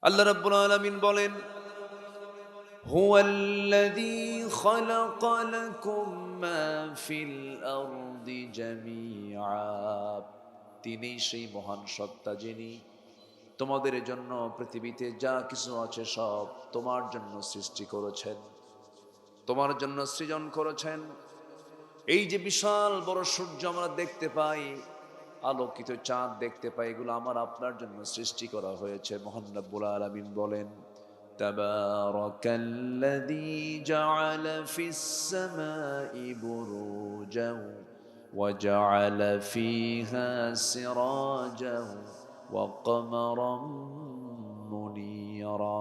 আল্লাহ রাব্বুল আলামিন বলেন, হুয়াল্লাযী খালাকা লাকুম মা ফিল আরদি জামিআ। তিনি সেই মহান সত্তা যিনি তোমাদের জন্য পৃথিবীতে যা কিছু আছে সব তোমার জন্য সৃষ্টি করেছেন, তোমার জন্য সৃজন করেছেন। এই যে বিশাল বড় সূর্য আমরা দেখতে পাই, আলোকিত চাঁদ দেখতে পাই, এগুলো আমার আপনার জন্য সৃষ্টি করা হয়েছে। মহান রব্বুল আলামিন বলেন, তাবারাকাল্লাযী জাআলা ফিস সামাই বুরুজান ওয়া জাআলা ফিহা সিরাজান ওয়া কমারাম মুনীরা।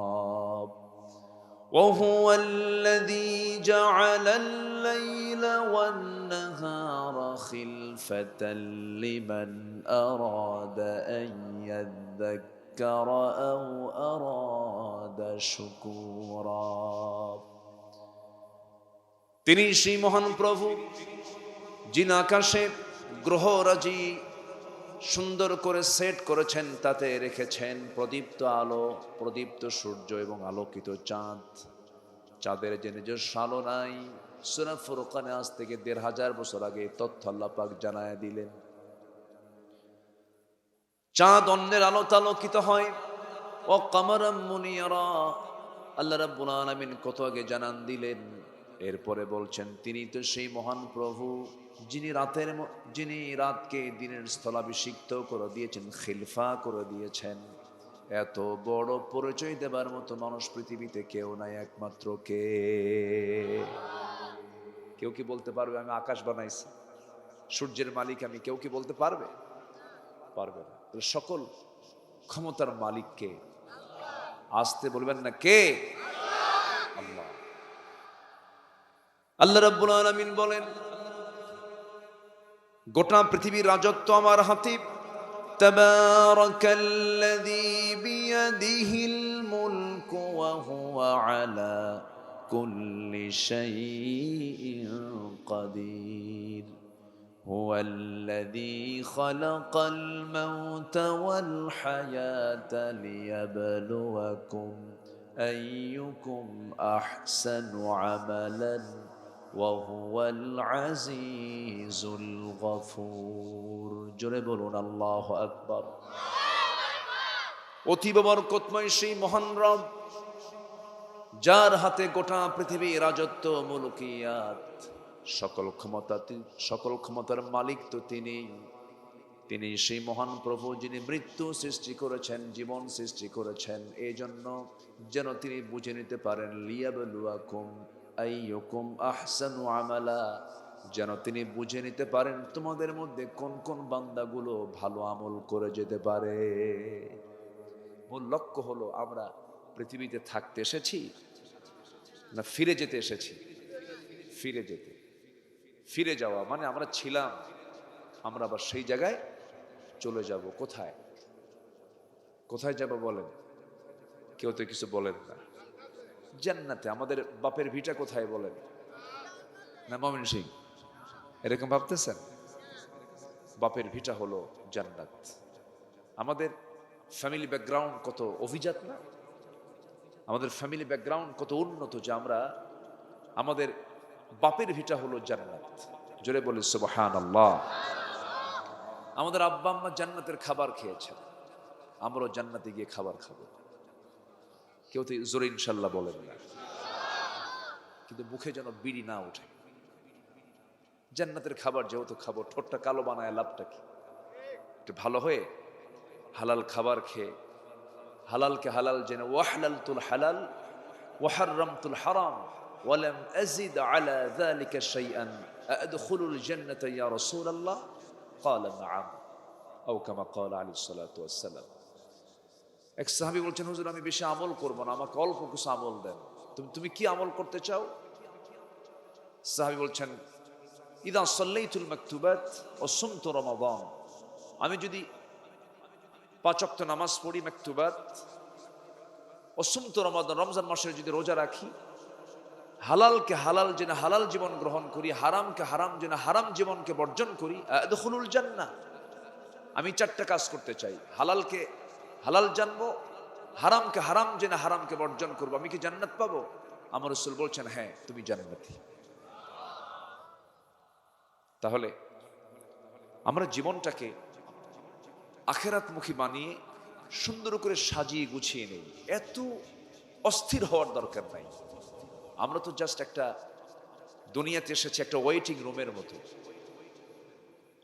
وهو الذي جعل الليل والنهار خلفة لمن أراد أن يذكر أو أراد شكورا। তিনি সেই মহান প্রভু যিনি আকাশে গ্রহরাজি সুন্দর করে সেট করেছেন, তাতে রেখেছেন প্রদীপ্ত আলো, প্রদীপ্ত সূর্য এবং আলোকিত চাঁদ। চাঁদের যে নিজস্ব আলো নাই, সূরা ফুরকানে আজ থেকে ১৫০০ বছর আগে তথ্য আল্লাহ পাক জানায় দিলেন। চাঁদ অন্যের আলোতে আলোকিত হয়। ও কামারাম মুনিরা, আল্লাহ রাব্বুল আলামিন কত আগে জানান দিলেন। এরপরে বলছেন, তিনি তো সেই মহান প্রভু যিনি রাতকে দিনের স্থলাভিষিক্ত করে দিয়েছেন, খিলফা করে দিয়েছেন। এত বড় পরিচয় দেবার মতো মানুষ পৃথিবীতে কেউ নাই, একমাত্র কে? কেউ কি বলতে পারবে আমি আকাশ বানাইছি, সূর্যের মালিক আমি? কেউ কি বলতে পারবে? পারবে না। সকল ক্ষমতার মালিক কে? আসতে বলবেন না, কে? আল্লাহ। আল্লাহ রাব্বুল আলামিন বলেন, গোটা পৃথিবীর রাজত্ব আমার হাতে। তাবারাকাল্লাযী বিয়াদিহিল মুলকু ওয়া হুয়া আলা কুল্লি শাইইন কাদির। হুয়াল্লাযী খালাকাল মাউতা ওয়াল হায়াতা লিয়াবলুয়াকুম আইয়ুকুম আহসানু আমালান ওয়াহুয়াল আজিজুল গফুর। জোরে বলুন আল্লাহু আকবার। অতীব বরকতময় সেই মহান রব, যার হাতে গোটা পৃথিবীর রাজত্ব, মুলকিয়াত, সকল ক্ষমতার মালিক তো তিনি। তিনি সেই মহান প্রভু যিনি মৃত্যু সৃষ্টি করেছেন, জীবন সৃষ্টি করেছেন, এই জন্য যেন তিনি বুঝে নিতে পারেন, লিয়াবলুয়াকুম আইয়ুকুম আহসানু আমালা, যেন তিনি বুঝে নিতে পারেন তোমাদের মধ্যে কোন কোন বান্দাগুলো ভালো আমল করে যেতে পারে। মূল লক্ষ্য হলো, আমরা পৃথিবীতে থাকতে এসেছি না ফিরে যেতে এসেছি? ফিরে যেতে। ফিরে যাওয়া মানে আমরা ছিলাম, আমরা আবার সেই জায়গায় চলে যাব। কোথায়? কোথায় যাব বলেন? কেউ তো কিছু বলেন না। জান্নাতে। আমাদের বাপের ভিটা কোথায় বলেন? না ময়মনসিংহ? এরকম ভাবতেছেন? বাপের ভিটা হলো জান্নাত। আমাদের ফ্যামিলি ব্যাকগ্রাউন্ড কত অভিজাত না? আমাদের ফ্যামিলি ব্যাকগ্রাউন্ড কত উন্নত যে আমাদের বাপের ভিটা হলো জান্নাত। জোরে বলি সুবহানাল্লাহ। আমাদের আব্বা আম্মা জান্নাতের খাবার খেয়েছেন, আমরাও জান্নাতে গিয়ে খাবার খাবো। কেউ তো জোরে ইনশাল্লাহ বলেন না, কিন্তু মুখে যেন বিড়ি না ওঠে। জান্নাতের খাবার যেহেতু খাবো, ঠোঁটটা কালো বানায় লাভটা কি? একটু ভালো হয়ে হালাল খাবার খেয়ে, হালালকে হালাল জেনে, ওয়াহলালতুল হালাল ওয়াহাররামতুল হারাম ওয়ালাম আযিদ আলা যালিকা শাইআন আদখুলুল জান্নাতা ইয়া রাসূলুল্লাহ ক্বালা নাআম আও কামা ক্বালা আলাইহিস সালাতু ওয়াস সালাম। এক সাহাবী বলছেন, হুজুর আমি বেশি আমল করব না, আমাকে অল্প কিছু আমল দেন। তুমি কি আমল করতে চাও? সাহাবী বলছেন, ইদা সাল্লাইতুল মাকতুবাত ওয়া সুমতু রমাদান, আমি যদি ৫ ওয়াক্ত নামাজ পড়ি, মাকতুবাত ও সুমতু রমাদান, রমজান মাসের যদি রোজা রাখি, হালালকে হালাল জেনে হালাল জীবন গ্রহণ করি, হারামকে হারাম জেনে হারাম জীবনকে বর্জন করি, আদখুলুল জান্নাহ, আমি 4টা কাজ করতে চাই। হালালকে হালাল জানবো, হারামকে হারাম জেনে হারামকে বর্জন করবো, আমি কি জান্নাত পাবো? আমার রাসূল বলছেন, হ্যাঁ তুমি জান্নাতি। তাহলে আমরা জীবনটাকে আখিরাতমুখী বানিয়ে সুন্দর করে সাজিয়ে গুছিয়ে নেই, এত অস্থির হওয়ার দরকার নাই। আমরা তো জাস্ট একটা দুনিয়াতে এসেছি একটা ওয়েটিং রুমের মতো।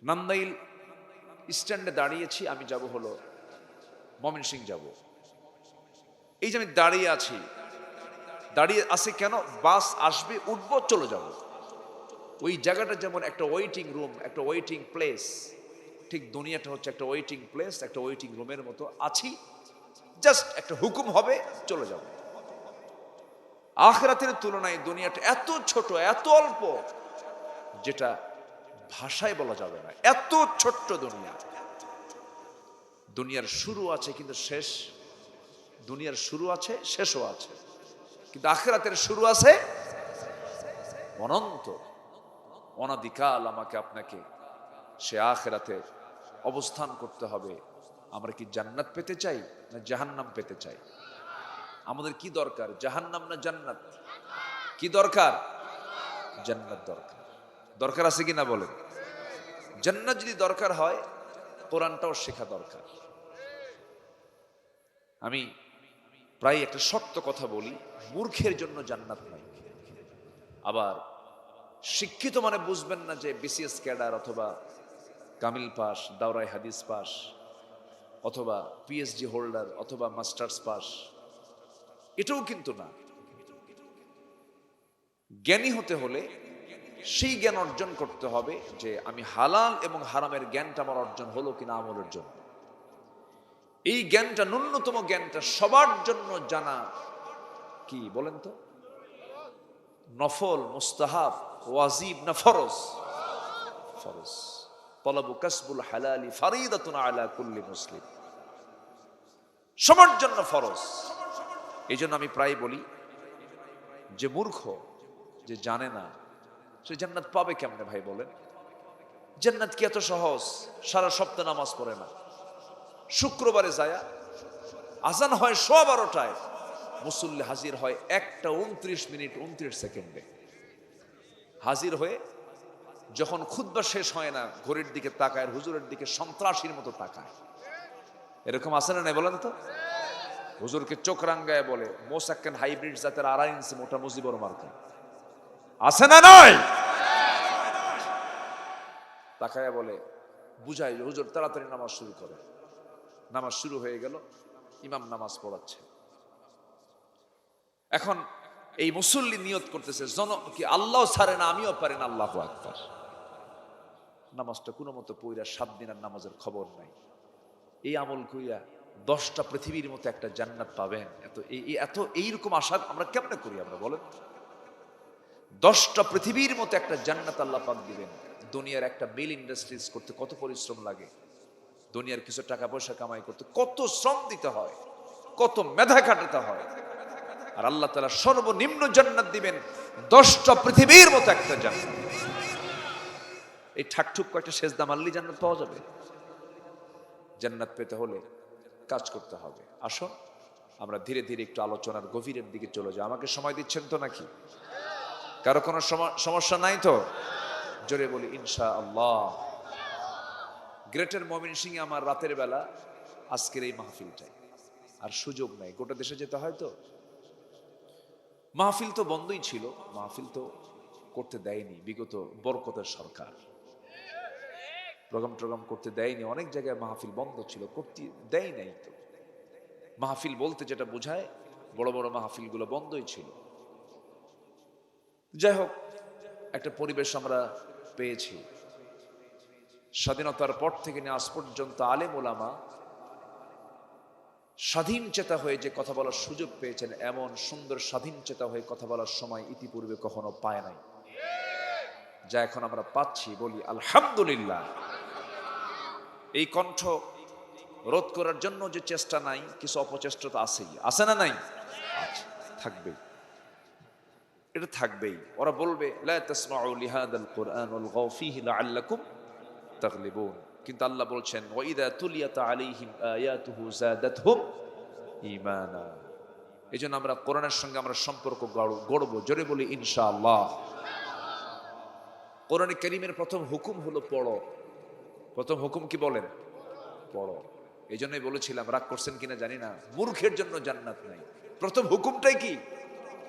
নান্দাইল স্ট্যান্ডে দাঁড়িয়েছি, আমি যাব হলো ময়মনসিংহ যাব। এই যে আমি দাঁড়িয়ে আছি, দাঁড়িয়ে আছি কেন? বাস আসবে, উঠবো, চলে যাব। ওই জায়গাটা যেমন একটা ওয়েটিং রুম, একটা ওয়েটিং প্লেস, ঠিক দুনিয়াটা হচ্ছে একটা ওয়েটিং প্লেস, একটা ওয়েটিং রুমের মতো আছি, জাস্ট একটা হুকুম হবে, চলে যাব। আখিরাতের তুলনায় দুনিয়াটা এত ছোট, এত অল্প, যেটা ভাষায় বলা যাবে না, এত ছোট্ট দুনিয়া। দুনিয়ার শুরু আছে কিন্তু শেষ, দুনিয়ার শুরু আছে, শেষও আছে, কিন্তু আখিরাতের শুরু আছে অনন্ত, অনাদিকাল। আমাকে আপনাকে সে আখিরাতে অবস্থান করতে হবে। আমরা কি জান্নাত পেতে চাই না জাহান্নাম পেতে চাই? আমাদের কি দরকার, জাহান্নাম না জান্নাত? কি দরকার? জান্নাত দরকার। দরকার আছে কিনা বলেন? জান্নাত যদি দরকার হয়, কোরআনটাও শেখা দরকার। আমি প্রায় একটা শক্ত কথা বলি, মূর্খের জন্য জান্নাত নাই। আবার শিক্ষিত মানে বুঝবেন না যে বিসিএস ক্যাডার অথবা কামিল পাস, দাওরাই হাদিস পাস, অথবা পিএইচডি হোল্ডার, অথবা মাস্টার্স পাস, এটাও কিন্তু না। জ্ঞানী হতে হলে সেই জ্ঞান অর্জন করতে হবে যে আমি হালাল এবং হারামের জ্ঞানটা আমার অর্জন হলো কিনা আমলের জন্য। এই জ্ঞানটা, ন্যূনতম জ্ঞানটা সবার জন্য জানা কি বলেন তো? নফল, মুস্তাহাব, ওয়াজিব না ফরজ? ফরজ। তলাবু কাসবুল হালালি ফারিদাতুন আলা কুল্লি মুসলিম, সবার জন্য ফরজ। এই জন্য আমি প্রায় বলি যে মূর্খ, যে জানে না, সে জান্নাত পাবে কেমনে ভাই বলেন? জান্নাত কি এত সহজ? সারা সপ্তাহ নামাজ পড়ে না, শুক্রবারে যায়, আজান হয় 12টায়, মুসল্লি হাজির হয় 1:29:29 হাজির হয়ে, যখন খুতবা শেষ হয় না, ঘড়ির দিকে তাকায়, হুজুরের দিকে সন্ত্রাসীর মতো তাকায়। এরকম আছে না নাই বলেন তো? হুজুরকে চোখ রাঙ্গায় বলে, মোসাক্কেন হাইব্রিড জাতের 2.5 ইঞ্চি মোটা মুজিবর মার্কা। আছে না নয়? তাকায় বলে, বুঝাই হুজুর তাড়াতাড়ি নামাজ শুরু করে। নামাজ শুরু হয়ে গেল, ইমাম নামাজ পড়াচ্ছে। এখন এই মুসল্লি নিয়ত করতেছে, কি আল্লাহ ছাড়ে না, আমিও পারি না, আল্লাহু আকবার। নামাজটা কোনো মতো পইরা 7 দিনের নামাজের খবর নাই। এই আমল কইরা 10টা পৃথিবীর মতো একটা জান্নাত পাবেন, এত এইরকম আশা আমরা কেমনে করি? আমরা বলেন, 10টা পৃথিবীর মতো একটা জান্নাত আল্লাহ পাক দিবেন। দুনিয়ার একটা মিল ইন্ডাস্ট্রিজ করতে কত পরিশ্রম লাগে, দুনিয়ার কিছু টাকা পয়সা কামাই করতে কত শ্রম দিতে হয়, কত মেধা খাটাতে হয়। আর আল্লাহ তাআলা সর্বনিম্ন জান্নাত দিবেন 10টা পৃথিবীর মতো একটা জান্নাত। এই ঠাকঠুক কয়েকটা সেজদা মারলেই জান্নাত পাওয়া যাবে? জান্নাত পেতে হলে কাজ করতে হবে। আসো আমরা ধীরে ধীরে একটু আলোচনার গভীরের দিকে চলে যাই। আমাকে সময় দিচ্ছেন তো নাকি? কারো কোনো সমস্যা নাই তো? জোরে বলি ইনশাআল্লাহ। গ্রেটার ময়মনসিংহে আমার রাতের বেলা আজকের এই মাহফিলটাই, আর সুযোগ নাই, গোটা দেশে যেতে হয় তো। মাহফিল তো বন্ধই ছিল, মাহফিল তো করতে দেয়নি বিগত বরকতের সরকার, প্রোগ্রাম করতে দেয়নি, অনেক জায়গায় মাহফিল বন্ধ ছিল, করতে দেয় নাই। তো মাহফিল বলতে যেটা বোঝায়, বড় বড় মাহফিলগুলো বন্ধই ছিল। যাই হোক, একটা পরিবেশ আমরা পেয়েছি। স্বাধীনতার পর থেকে নিয়ে আজ পর্যন্ত আলেম ওলামা স্বাধীন চেতা হয়ে যে কথা বলার সুযোগ পেয়েছেন, এমন সুন্দর স্বাধীন চেতা হয়ে কথা বলার সময় ইতিপূর্বে কখনো পায় নাই, যা এখন আমরা পাচ্ছি। বলি আলহামদুলিল্লাহ। এই কণ্ঠ রোধ করার জন্য যে চেষ্টা নাই, কিছু অপচেষ্টা তো আছেই, আছে না নাই? থাকবে, এটা থাকবেই। ওরা বলবে লা তাসমাউ লিহাদাল কুরআন ওয়ালগাউ ফীহি লাআল্লাকুম তাগলিবুন, কিন্তু আল্লাহ বলছেন ওয়া ইযা তুলিয়াত আলাইহিম আয়াতুহু যাদাতহুম ঈমানা। এই জন্য আমরা কোরআনের সঙ্গে আমরা সম্পর্ক গড়বো, জোরে বলি ইনশাআল্লাহ। কোরআনে কারীমের প্রথম হুকুম হলো পড়ো। প্রথম হুকুম কি বলেন? পড়ো। এই জন্যই বলেছিলাম, রাগ করছেন কিনা জানি না, মূর্খের জন্য জান্নাত নাই। প্রথম হুকুমটাই কি?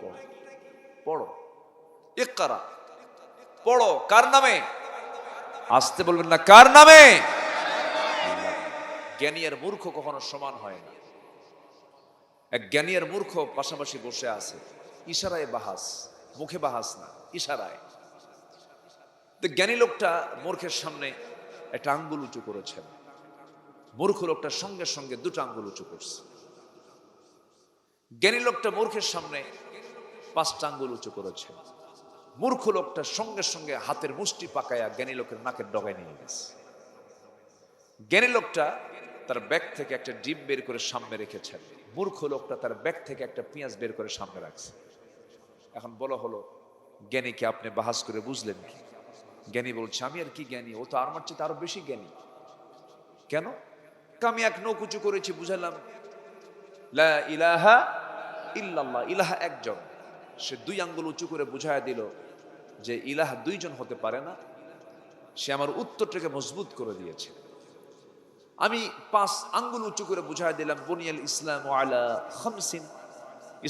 পড়ো। পড়ো, ইকরা, পড়ো। কার নামে? আসতে বলবেন না, কার নামে? জ্ঞানী আর মূর্খ কখনো সমান হয় না। এক জ্ঞানী আর মূর্খ পাশাপাশি বসে আছে, ইশারায় বাহাস, মুখে বাহাস না, ইশারায়। তো জ্ঞানী লোকটা মূর্খের সামনে একটা আঙ্গুল উঁচু করেছেন, মূর্খ লোকটা সঙ্গে সঙ্গে দুটো আঙ্গুল উঁচু করছে। জ্ঞানী লোকটা মূর্খের সামনে 5টা আঙ্গুল উঁচু করেছে, মূর্খ লোকটা সঙ্গে সঙ্গে হাতের মুষ্টি পাকায়া জ্ঞানী লোকের নাকের ডগায় নিয়ে গেছে। জ্ঞানী লোকটা তার ব্যাগ থেকে একটা ডিম বের করে সামনে রেখেছেন, মূর্খ লোকটা তার ব্যাগ থেকে একটা পেঁয়াজ বের করে সামনে রাখছে। এখন বলা হলো, জ্ঞানীকে আপনি বাহাস করে বুঝলেন কি? জ্ঞানী বলছে, আমি আর কি জ্ঞানী, ও তো আমার চেয়ে আরো বেশি জ্ঞানী। কেন? আমি এক নখ উঁচু করেছি, বুঝালাম লা ইলাহা ইল্লাল্লাহ, ইলাহা একজন। সে 2 আঙ্গুল উঁচু করে বুঝায়া দিল যে ইলাহা 2 জন হতে পারে না। সে আমার উত্তরটাকে মজবুত করে দিয়েছে। আমি 5 আঙ্গুল উঁচু করে বুঝায়া দিলাম বুনিয়াল ইসলাম আলা খামসিন,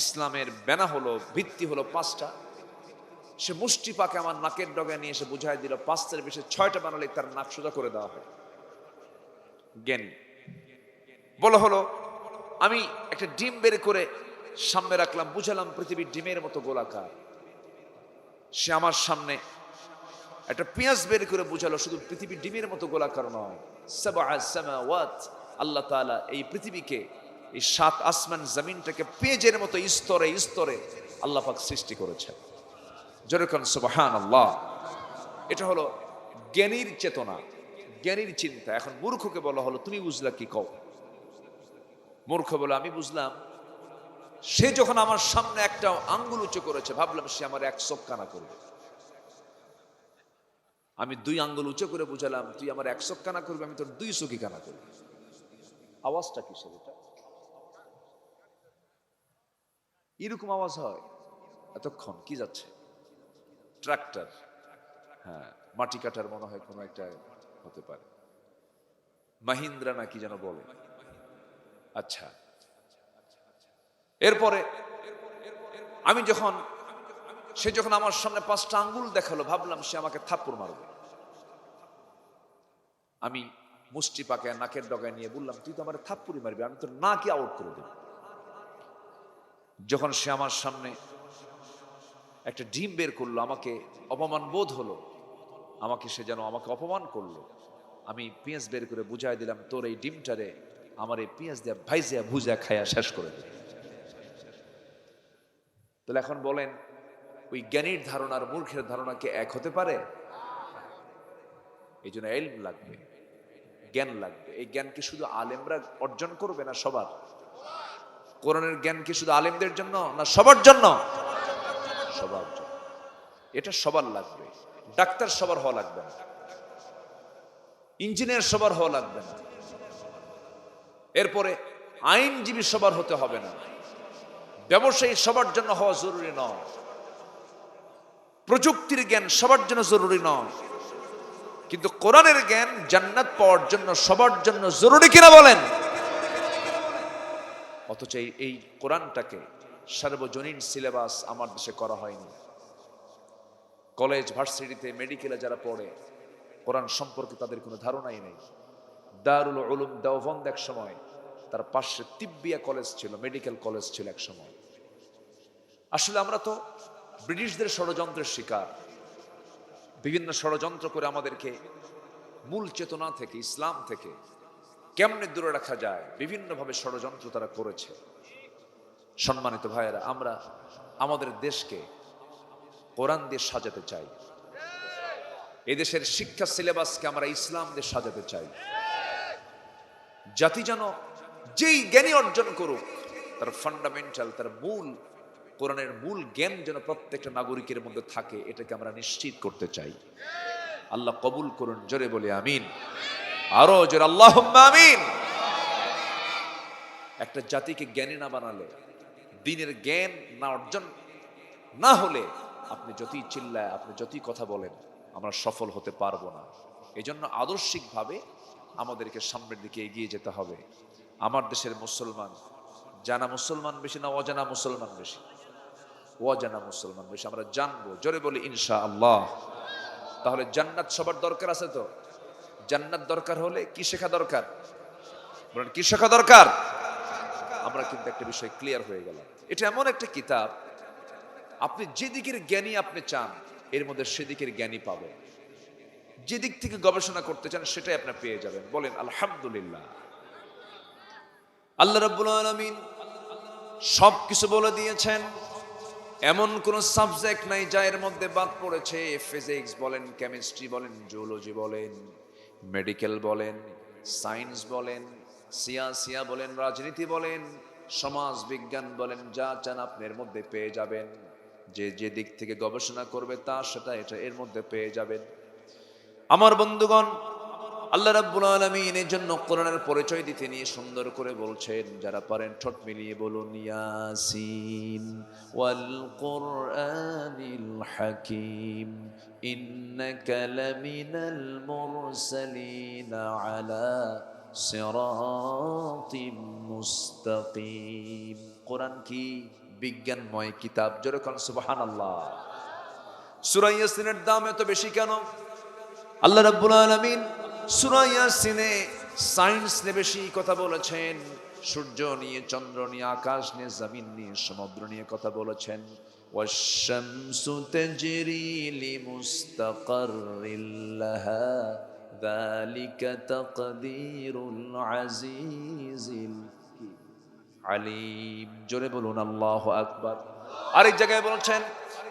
ইসলামের বেনা হলো, ভিত্তি হলো 5টা। সে মুষ্টি পাকে আমার নাকের ডগায় নিয়ে এসে বুঝাই দিল 5টার বেশি 6টা বানালে তার নাক সোজা করে দেওয়া হয়। জ্ঞানী। বলা হলো, আমি একটা ডিম বের করে সামনে রাখলাম, বুঝালাম পৃথিবীর ডিমের মতো গোলাকার। সে আমার সামনে একটা পেঁয়াজ বের করে বুঝালো, শুধু পৃথিবীর ডিমের মতো গোলাকার নয়, সাবআ সামাওয়াত, আল্লাহ তাআলা এই পৃথিবীকে, এই 7 আসমান জমিনটাকে পেঁয়াজের মতো স্তরে স্তরে আল্লাহ পাক সৃষ্টি করেছেন। যেরকম সুবহানাল্লাহ। এটা হলো জ্ঞানীর চেতনা, জ্ঞানীর চিন্তা। এখন মূর্খকে বলা হলো, তুমি বুঝলা কি? কও। মূর্খ বলে, আমি বুঝলাম, সে যখন আমার সামনে একটা আঙ্গুল উঁচু করেছে, ভাবলাম সে আমার 1 চোখ কানা করবে। আমি 2 আঙ্গুল উঁচু করে বুঝালাম, তুই আমার 1 চোখ কানা করবি, আমি তোর 2 চোখই কানা করবি। আওয়াজটা কিসের এটা? এরকম আওয়াজ হয় এতক্ষণ? কি যাচ্ছে? ট্রাক্টর, হ্যাঁ, মাটি কাটার মনে হয় কোনো একটা হতে পারে, মাহিন্দ্রা না কি যেন বলে। আচ্ছা, এরপরে সে যখন আমার সামনে 5টা আঙ্গুল দেখালো, ভাবলাম সে আমাকে থাপ্পড় মারবে। আমি মুষ্টি পাকে নাকের ডগায় নিয়ে বললাম, তুই তো আমার থাপ্পড়ই মারবি, আমি তোর নাকে আউট করে দেব। যখন সে আমার সামনে একটা ডিম বের করলো, আমাকে অপমান বোধ হলো, সে যেন আমাকে অপমান করলো। আমি পেঁয়াজ বের করে বুঝাই দিলাম, তোর এই ডিমটারে আমার এই পেঁয়াজ দিয়ে ভাইজিয়া ভুজা খায়া শেষ করে দেবে। তাহলে এখন বলেন, ওই জ্ঞানীর ধারণা আর মূর্খের ধারণা কি এক হতে পারে? এই জন্য ইলম লাগবে, জ্ঞান লাগবে। এই জ্ঞান কি শুধু আলেমরা অর্জন করবে না সবার? কোরআনের জ্ঞান কি শুধু আলেমদের জন্য না সবার জন্য? সবার জন্য। এটা সবার লাগবে। ডাক্তার সবার হওয়া লাগবে না, ইঞ্জিনিয়ার সবার হওয়া লাগবে না, এরপরে আইনজীবী সবার হতে হবে না, ব্যবসায়ী সবার জন্য হওয়া জরুরি নয়, প্রযুক্তির জ্ঞান সবার জন্য জরুরি নয়, কিন্তু কোরআনের জ্ঞান জান্নাত পাওয়ার জন্য সবার জন্য জরুরি কিনা বলেন? অথচ এই কোরআনটাকে সার্বজনীন সিলেবাস আমার দেশে করা হয়নি। কলেজ, ভার্সিটিতে, মেডিকেলে যারা পড়ে, কোরআন সম্পর্কে তাদের কোনো ধারণাই নেই। দারুল উলুম দেওবন্দ এক সময়, তার পাশে তিব্বিয়া কলেজ ছিল, মেডিকেল কলেজ ছিল এক সময়। আসলে আমরা তো ব্রিটিশদের ষড়যন্ত্রের শিকার। বিভিন্ন ষড়যন্ত্র করে আমাদেরকে মূল চেতনা থেকে, ইসলাম থেকে কেমনে দূরে রাখা যায়, বিভিন্নভাবে ষড়যন্ত্র তারা করেছে। সম্মানিত ভাইয়েরা, আমরা আমাদের দেশকে কোরআন দিয়ে সাজাতে চাই। এদেশের শিক্ষা সিলেবাসকে আমরা ইসলাম দিয়ে সাজাতে চাই। জাতি যেন যেই জ্ঞানী অর্জন করুক, তার ফান্ডামেন্টাল, তার মূল, কোরআনের মূল জ্ঞান যেন প্রত্যেকটা নাগরিকের মধ্যে থাকে, এটাকে আমরা নিশ্চিত করতে চাই। আল্লাহ কবুল করুন, জোরে বলে আমিন। আরো জোরে আল্লাহুম্মা আমিন। একটা জাতিকে জ্ঞানী না বানালে, দ্বীনের জ্ঞান না অর্জন না হলে আপনি যতই চিল্লায়, আপনি যতই কথা বলেন, আমরা সফল হতে পারবো না। এই জন্য আদর্শিকভাবে আমাদেরকে সামনের দিকে এগিয়ে যেতে হবে। আমার দেশের মুসলমান জানা মুসলমান বেশি না অজানা মুসলমান বেশি? অজানা মুসলমান বেশি। আমরা জানবো, জোরে বলি ইনশাআল্লাহ। তাহলে জান্নাত সবার দরকার আছে তো? জান্নাত দরকার হলে কি শেখা দরকার? বলেন কি শেখা দরকার? আমরা কিন্তু একটা বিষয় ক্লিয়ার হয়ে গেল, এটা এমন একটা কিতাব, আপনি যেদিকের জ্ঞানী আপনি চান এর মধ্যে সেদিকের জ্ঞানী পাবেন। যেদিক থেকে গবেষণা করতে চান সেটাই আপনি পেয়ে যাবেন। বলেন আলহামদুলিল্লাহ। আল্লাহ রাব্বুল আলামিন সবকিছু বলে দিয়েছেন, এমন কোন সাবজেক্ট নাই যা এর মধ্যে বাদ পড়েছে। ফিজিক্স বলেন, কেমিস্ট্রি বলেন, জুলজি বলেন, মেডিকেল বলেন, সায়েন্স বলেন, সিয়াসিয়া বলেন, রাজনীতি বলেন, সমাজ বিজ্ঞান বলেন, যা চান আপনি এর মধ্যে পেয়ে যাবেন। যে দিক থেকে গবেষণা করবে তা সেটা এটা এর মধ্যে পেয়ে যাবেন। আমার বন্ধুগণ, আল্লাহ রাব্বুল আলামিন এর জন্য কোরআনের পরিচয় দিতে নিয়ে সুন্দর করে বলছেন, যারা পারেন ঠোঁট মিলিয়ে বলুন ইয়াসিন ওয়াল কুরআনিল হাকীম ইন্নাকা লামিনাল মুরসালিন আলা সিরাতিম মুস্তাকিম। কোরআন কি বিজ্ঞানময় কিতাব, জোরে কোন সুবহানাল্লাহ। সূরা ইয়াসিনের দাম এত বেশি কেন? আল্লাহ রাব্বুল আলামিন সূরা ইয়াসিনে সায়েন্স নিয়ে বেশি কথা বলেছেন, সূর্য নিয়ে, চন্দ্র নিয়ে, আকাশ নিয়ে, জমিন নিয়ে, সমুদ্র নিয়ে কথা বলেছেন। ওয়াশ-শামসু তাজরি লিমুস্তাকাররিল লাহা যালিকা তাকদীরুল আজিজিল আলিম। জোরে বলুন আল্লাহু আকবার। আরেক জায়গায় বলছেন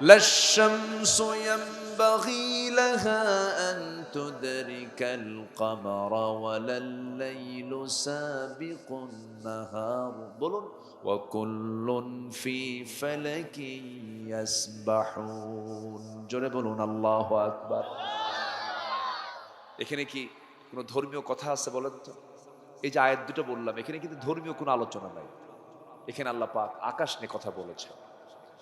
লাশ-শামসু ইয়ানবাগি লাহা আন তুদরিকাল কমারা ওয়ালাল লাইলু সাবিকুন নাহার। বলুন ওয়া কুল্লুন ফি ফালাকিন ইয়াসবাহুন। জোরে বলুন আল্লাহু আকবার। এখানে কি কোনো ধর্মীয় কথা আছে বলেন তো? এই যে আয়াত দুটো বললাম, এখানে কিন্তু ধর্মীয় কোনো আলোচনা নাই। এখানে আল্লাহ পাক আকাশ নিয়ে কথা বলেছেন।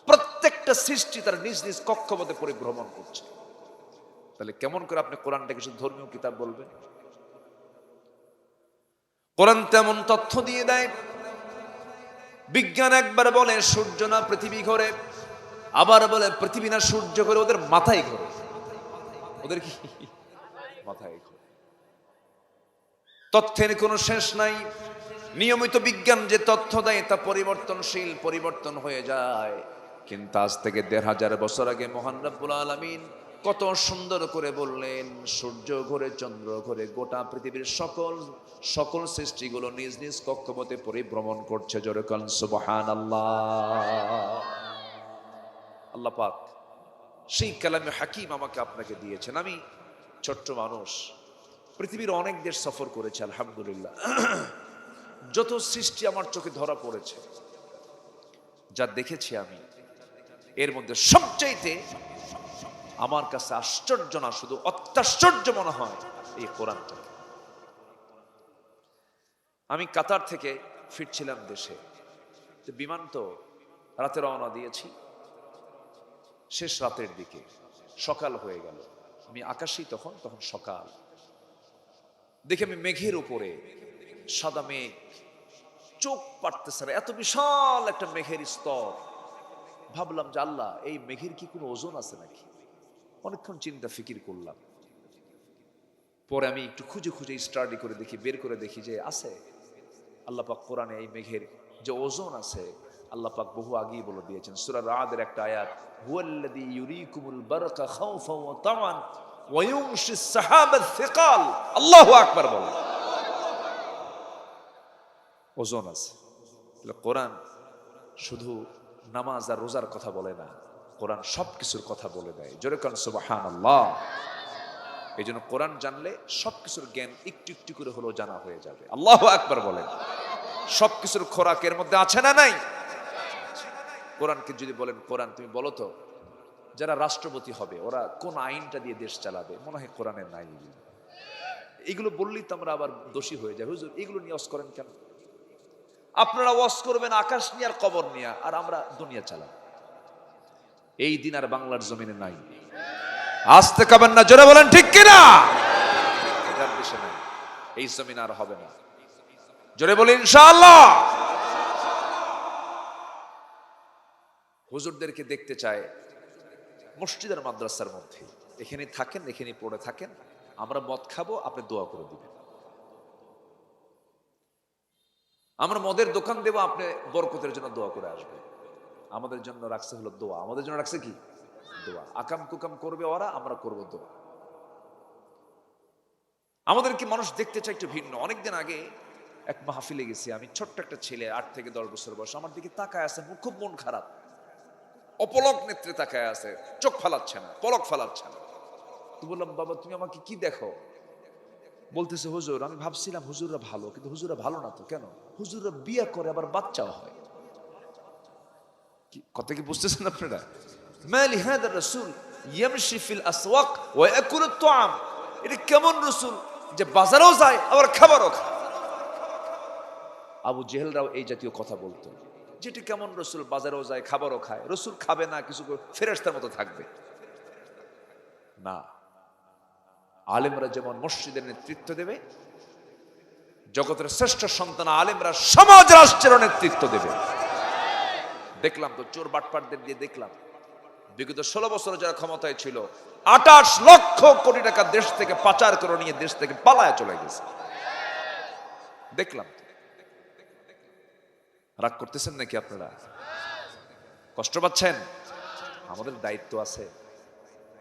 প্রত্যেকটা সৃষ্টি তার নিজ নিজ কক্ষপথে পরিভ্রমণ করছে। তাহলে কেমন করে আপনি কোরআনটাকে শুধু ধর্মীয় কিতাব বলবেন? কোরআন তেমন তথ্য দিয়ে দেয়। বিজ্ঞান একবার বলে সূর্য না পৃথিবী ঘোরে, আবার বলে পৃথিবী না সূর্য ঘোরে, ওদের মাথায় ঘোরে। ওদের কি মাথায় ঘোরে? তথ্যের কোনো শেষ নাই। নিয়মিত বিজ্ঞান যে তথ্য দেয় তা পরিবর্তনশীল, পরিবর্তন হয়ে যায়। কিন্তু আজ থেকে ১৫০০ বছর আগে মহান রব্বুল আলামিন কত সুন্দর করে বললেন, সূর্য ঘোরে, চন্দ্র ঘোরে, গোটা পৃথিবীর সকল সৃষ্টিগুলো নিজ নিজ কক্ষপথে পরিভ্রমণ করছে। জোরে বলেন সুবহানাল্লাহ। আল্লাহ পাক সেই কালামে হাকিম আমাকে আপনাকে দিয়েছেন। আমি ছোট্ট মানুষ, পৃথিবীর অনেক দেশ সফর করেছে আলহামদুলিল্লাহ। যত সৃষ্টি আমার চোখে ধরা পড়েছে, যা দেখেছি আমি, এর মধ্যে সবচাইতে আমার কাছে আশ্চর্য না, শুধু অত্যাশ্চর্য মনে হয় এই কোরআনটা। আমি কাতার থেকে ফিরছিলাম দেশে, বিমান তো রাতে রওনা দিয়েছি, শেষ রাতের দিকে সকাল হয়ে গেল। আমি আকাশেই তখন সকাল দেখে আমি মেঘের উপরে সাদা মেঘ, চোখ পাড়তেছে না, এত বিশাল একটা মেঘের স্তর। ভাবলাম যে আল্লাহ, এই মেঘের কি কোনো ওজন আছে নাকি? অনেকক্ষণ চিন্তা ফিকির করলাম। পরে আমি একটু খুঁজে স্টাডি করে দেখি, বের করে দেখি যে আছে। আল্লাহ পাক কোরআনে এই মেঘের যে ওজন আছে, আল্লাহ পাক বহু আগেই বলে দিয়েছেন। সূরা রাদের একটা আয়াত, হুয়াল্লাযী ইউরিকুমুল বারকা খাউফান ওয়া তামান ওয়া ইউনশিস সাহাবাত সিকাল। আল্লাহু আকবার বলেন। ওজন আছে। কোরআন শুধু নামাজ আর রোজার কথা বলে না, কোরআন সবকিছুর কথা বলে দেয়। জোরে কোন সুবহানাল্লাহ। এই জন্য কোরআন জানলে সবকিছুর জ্ঞান একটু একটু করে হলেও জানা হয়ে যাবে। আল্লাহু আকবার বলেন। সবকিছুর খোরাকের মধ্যে আছে না নাই? কোরআনকে যদি বলেন, কোরআন তুমি বলো তো, যারা রাষ্ট্রপতি হবে ওরা কোন আইনটা দিয়ে দেশ চালাবে, মনে হয় কোরআনের নাই। এগুলো বললেই তো আমরা আবার দোষী হয়ে যাই, হুজুর এগুলো নিয়ে ওয়াজ করেন কেন? আপনারা ওয়াজ করবেন আকাশ নিয়ে আর কবর নিয়ে, আর আমরা দুনিয়া চালাব। এই দিন আর বাংলার জমিনে নাই। আসতে কাবেন না, জোরে বলেন ঠিক কিনা? এটার দেশে নাই, এই জমিন আর হবে না। জোরে বলি ইনশাআল্লাহ। হুজুরদেরকে দেখতে চায় মসজিদের মাদ্রাসার মধ্যে, এখানে থাকেন, এখানে পড়ে থাকেন, আমরা মদ খাবো, আপনি দোয়া করে দিবেন। আমরা মদের দোকান দেবো, আপনি বরকতের জন্য দোয়া করে আসবেন। আমাদের জন্য রাখছে হলো দোয়া, আমাদের জন্য রাখছে কি? দোয়া। আকাম কুকাম করবে ওরা, আমরা করব দোয়া। আমাদেরকে মানুষ দেখতে চায় একটু ভিন্ন। অনেকদিন আগে এক মাহফিলে গেছি আমি, ছোট্ট একটা ছেলে 8 থেকে 10 বছর বয়স, আমার দিকে তাকায় আছে, খুব মন খারাপ, অপলক নেত্রে তাকায় আছে, চোখ ফালাচ্ছে না, পলক ফালাচ্ছে না। তো বললাম, বাবা তুমি আমাকে কি দেখো? বলতেছে, হুজুর আমি ভাবছিলাম হুজুররা ভালো, কিন্তু হুজুররা ভালো না তো। কেন? হুজুররা বিয়ে করে আবার বাচ্চাও হয়। কথা কি বুঝতেছেন আপনারা? মালি হাদা রাসূল ইয়ামশি ফিল আসওয়াক ওয়া ইয়াকুলু আত-তাআম। এটা কেমন রাসূল যে বাজারেও যায় আবার খাবারও খায়? আবু জেহেলরাও এই জাতীয় কথা বলতো, যেটি কেমন রাসূল বাজারেও যায় খাবারও খায়, রাসূল খাবে না, কিছু ফেরেশতার মতো থাকবে না। আলেমরা যেমন মসজিদের নেতৃত্ব দেবে, জগতের শ্রেষ্ঠ সন্তান আলেমরা সমাজ রাষ্ট্রের নেতৃত্ব দেবে। দেখলাম তো চোর বাটপাটদের দিয়ে দেখলাম, বিগত 16 বছর যারা ক্ষমতায় ছিল 28 লক্ষ কোটি টাকা দেশ থেকে পাচার করে নিয়ে দেশ থেকে পালায় চলে গেছে। দেখলাম। রাগ করতেছেন নাকি আপনারা? কষ্ট পাচ্ছেন? আমাদের দায়িত্ব আছে,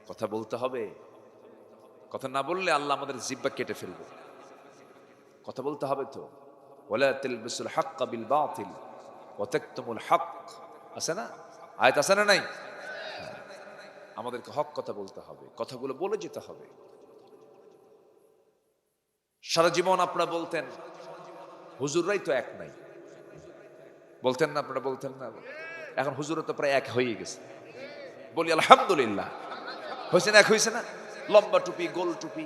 কথা বলতে হবে। কথা না বললে আল্লাহ আমাদের জিহ্বা কেটে ফেলবে। কথা বলতে হবে তো। ওয়ালা তালবিসুল হাক্কা বিল বাতিল ওয়া তাকতুমুল হক, আছে না? আয়াত আছে না নাই? আমাদেরকে হক কথা বলতে হবে, কথাগুলো বলে যেতে হবে। সারা জীবন আপনারা বলতেন হুজুররাই তো এক নাই, বলতেন না আপনারা? বলতেন না? এখন হুজুরও তো প্রায় এক হয়ে গেছে। বলি আলহামদুলিল্লাহ। হয়েছে না? এক হয়েছে না? লম্বা টুপি, গোল টুপি,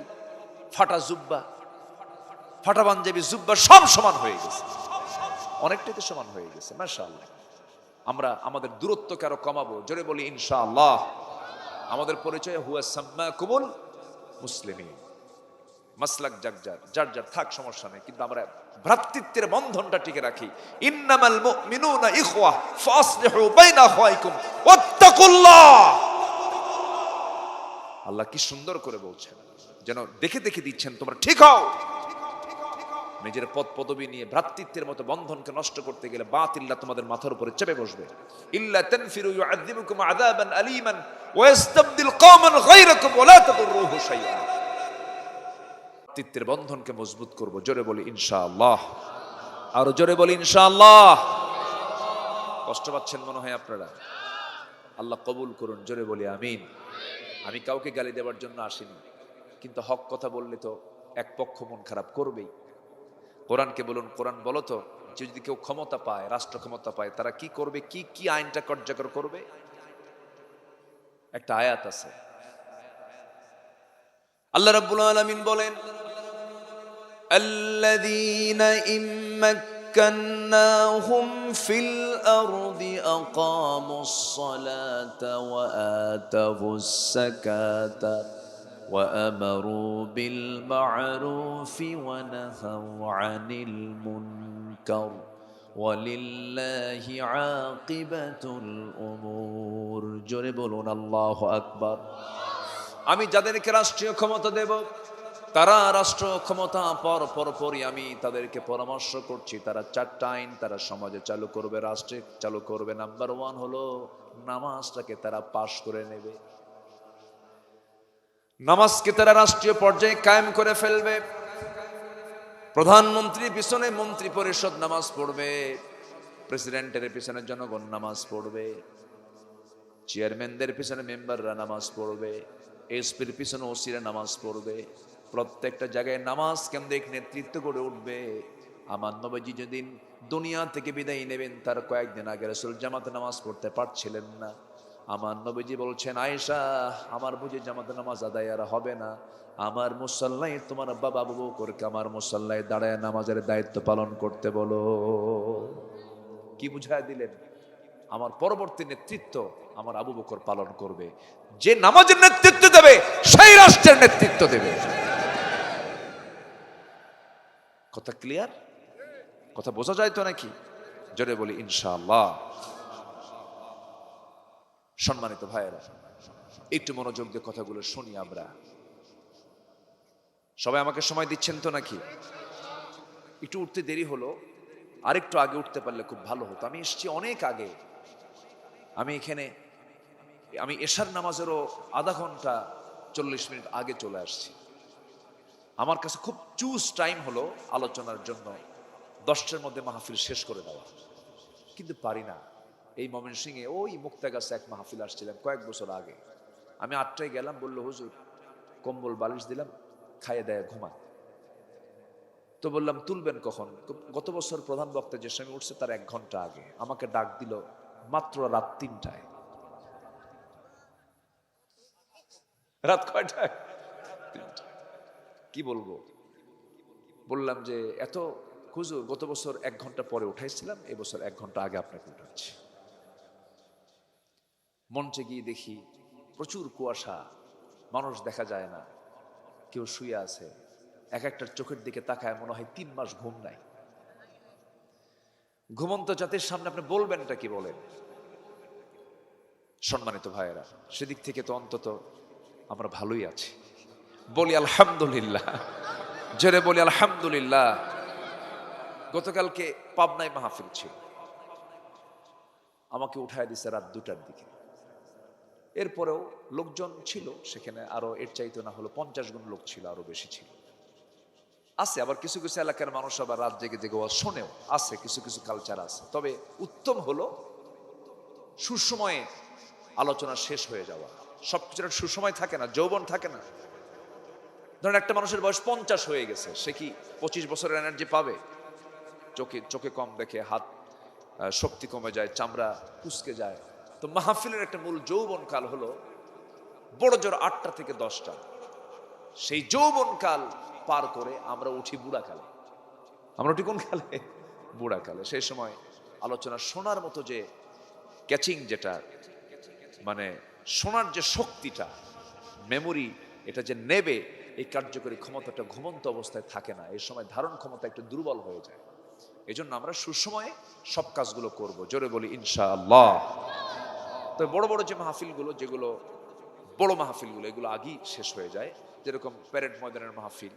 ফাটা জুব্বা, ফাটা পাঞ্জাবি, জুব্বা সব সমান হয়ে গেছে, অনেকটাই তো সমান হয়ে গেছে। মাশাআল্লাহ। আমরা আমাদের দূরত্বকে আরো কমাবো, জোরে বলি ইনশাআল্লাহ। আমাদের পরিচয় হুয়া সাম্মাকুমুল মুসলিমিন। মাসলাক যার যার থাক, সমস্যা নেই, কিন্তু আমরা ভ্রাতৃত্বের বন্ধনটা টিকে রাখি। ইন্নামাল মুমিনুনা ইখওয়া ফাসলিহু বাইনা আখওয়াইকুম ওয়াত্তাকুল্লাহ। আল্লাহ কি সুন্দর করে বলছেন, যেন দেখে দেখে দিচ্ছেন তোমরা ঠিক হও। নিজের পদ পদবি নিয়ে ভ্রাতৃত্বের মতো বন্ধনকে নষ্ট করতে গেলে বাতিল্লাহ তোমাদের মাথার উপরে চেপে বসবে। ইল্লা তানফিরু ইউআযিবুকুম আযাবান আলীমান ওয়া ইস্তাবদিল কওমান গায়রাকুম ওয়া লা তাদুররুহু শাইআ। ভ্রাতৃত্বের বন্ধনকে মজবুত করব, জোরে বলি ইনশাআল্লাহ। আরো জোরে বলি ইনশাআল্লাহ। কষ্ট পাচ্ছেন মনে হয় আপনারা? আল্লাহ কবুল করুন, জোরে বলি আমিন। আমি কাউকে গালি দেওয়ার জন্য আসিনি, কিন্তু হক কথা বললে তো এক পক্ষ মন খারাপ করবেই। কোরআনকে বলুন, কোরআন বলো তো, যদি কেউ ক্ষমতা পায়, রাষ্ট্র ক্ষমতা পায়, তারা কি করবে, কি কি আইনটা কার্যকর করবে? একটা আয়াত আছে, আল্লাহ রাব্বুল আলামিন বলেন, আল্লাযীনা ইম্মাক্কান্নাহুম ফিল আরদি আকামুস সালাতা ওয়া আতাবুস যাকাতা وأمروا بالمعروف ونهوا عن المنكر ولله عاقبة الأمور। জোরে বলুন আল্লাহু আকবার। আমি যাদেরকে রাষ্ট্রীয় ক্ষমতা দেব, তারা রাষ্ট্র ক্ষমতা পাওয়ার পরপরই আমি তাদেরকে পরামর্শ করছি, তারা 4টা আইন তারা সমাজে চালু করবে, রাষ্ট্রে চালু করবে। নাম্বার 1 হলো নামাজটাকে তারা পাশ করে নেবে। নামাজকে তারা রাষ্ট্রীয় পর্যায়ে কায়েম করে ফেলবে। প্রধানমন্ত্রীর পিছনে মন্ত্রী পরিষদ নামাজ পড়বে, প্রেসিডেন্টের পিছনে জনগণ নামাজ পড়বে, চেয়ারম্যানদের পিছনে মেম্বাররা নামাজ পড়বে, এসপির পিছনে ওসিরা নামাজ পড়বে। প্রত্যেকটা জায়গায় নামাজ কেন্দ্রিক নেতৃত্ব গড়ে উঠবে। আমার নবীজি যেদিন দুনিয়া থেকে বিদায় নেবেন, তার কয়েকদিন আগে রাসূল জামাতে নামাজ পড়তে পারছিলেন না। আমার নবীজি বলছেন, আয়েশা, আমার বুঝি জামাতে নামাজ আদায় আর হবে না, আমার মুসাল্লায় তোমার বাবা আবু বকরকে আমার মুসাল্লায় দাঁড়ায় নামাজের দায়িত্ব পালন করতে বলো। কি বুঝায় দিলেন? আমার পরবর্তী নেতৃত্ব আমার আবু বকর পালন করবে। যে নামাজের নেতৃত্ব দেবে সেই রাষ্ট্রের নেতৃত্ব দেবে। কথা ক্লিয়ার? কথা বোঝা যায় তো নাকি? জোরে বলি ইনশাআল্লাহ। সম্মানিত ভাইয়েরা, একটু মনোযোগ দিয়ে কথাগুলো শুনি আমরা। সবাই আমাকে সময় দিচ্ছেন তো নাকি? একটু উঠতে দেরি হলো, আরেকটু আগে উঠতে পারলে খুব ভালো হতো। আমি এসেছি অনেক আগে। আমি এশার নামাজেরও আধা ঘন্টা 40 মিনিট আগে চলে আসছি। আমার কাছে খুব চুজ টাইম হলো আলোচনার জন্য 10টার মধ্যে মাহফিল শেষ করে দেওয়া, কিন্তু পারি না। এই ময়মনসিংহে ওই মুক্তাগাছে এক মাহফিল আসছিলাম কয়েক বছর আগে। আমি 8টায় গেলাম, বললো হুজুর কম্বল বালিশ দিলাম, খাইয়ে দেয় ঘুমান। তো বললাম তুলবেন কখন? গত বছর প্রধান বক্তা যে সময় উঠছে তার 1 ঘন্টা আগে। আমাকে ডাক দিল মাত্র রাত 3টায়। রাত কয়টায়? 3টায়। কি বলবো? বললাম যে এত হুজুর, গত বছর 1 ঘন্টা পরে উঠাইছিলাম, এবছর 1 ঘন্টা আগে আপনাকে উঠাচ্ছি। মঞ্চে গিয়ে দেখি প্রচুর কুয়াশা, মানুষ দেখা যায় না, কেউ শুয়ে আছে। এক একটার চোখের দিকে তাকায় মনে হয় 3 মাস ঘুম নাই। ঘুমন্ত জাতির সামনে আপনি বলবেনটা কি বলেন? সম্মানিত ভাইয়েরা, সেদিক থেকে তো অন্তত আমরা ভালোই আছি। বলি আলহামদুলিল্লাহ, জোরে বলি আলহামদুলিল্লাহ। গতকালকে পাবনায় মাহফিল ছিল, আমাকে উঠায় দিছে রাত 2টার দিকে। এরপরেও লোকজন ছিল সেখানে, আরো এর চাইতে না হলো 50 গুণ লোক ছিল, আরো বেশি ছিল। আছে আবার কিছু কিছু এলাকার মানুষ আবার রাত জেগে জেগে ওয়াজ শোনেও, আছে কিছু কিছু কালচার আছে। তবে উত্তম হলো সুসময়ে আলোচনা শেষ হয়ে যাওয়া। সবকিছুর সুসময় থাকে না, যৌবন থাকে না। ধরেন একটা মানুষের বয়স 50 হয়ে গেছে, সে কি 25 বছরের এনার্জি পাবে? চোখে কম দেখে, হাত শক্তি কমে যায়, চামড়া কুচকে যায়। তো মাহফিলের একটা মূল যৌবন কাল হলো বড় জোর 8টা থেকে 10টা। সেই যৌবন কাল পার করে আমরা উঠি বুড়া কালে। আমরা উঠি কোন কালে? বুড়া কালে। সেই সময় আলোচনা শোনার মতো যে ক্যাচিং, যেটা মানে শোনার যে শক্তিটা, মেমোরি, এটা যে নেবে, এই কার্যকরী ক্ষমতাটা ঘুমন্ত অবস্থায় থাকে না। এই সময় ধারণ ক্ষমতা একটু দুর্বল হয়ে যায়। এই জন্য আমরা সুসময়ে সব কাজগুলো করব। জোরে বলি ইনশাআল্লাহ। তো বড় বড় যে মাহফিলগুলো, যেগুলো বড় মাহফিলগুলো, এগুলো আগেই শেষ হয়ে যায়। যেরকম প্যারেড ময়দানের মাহফিল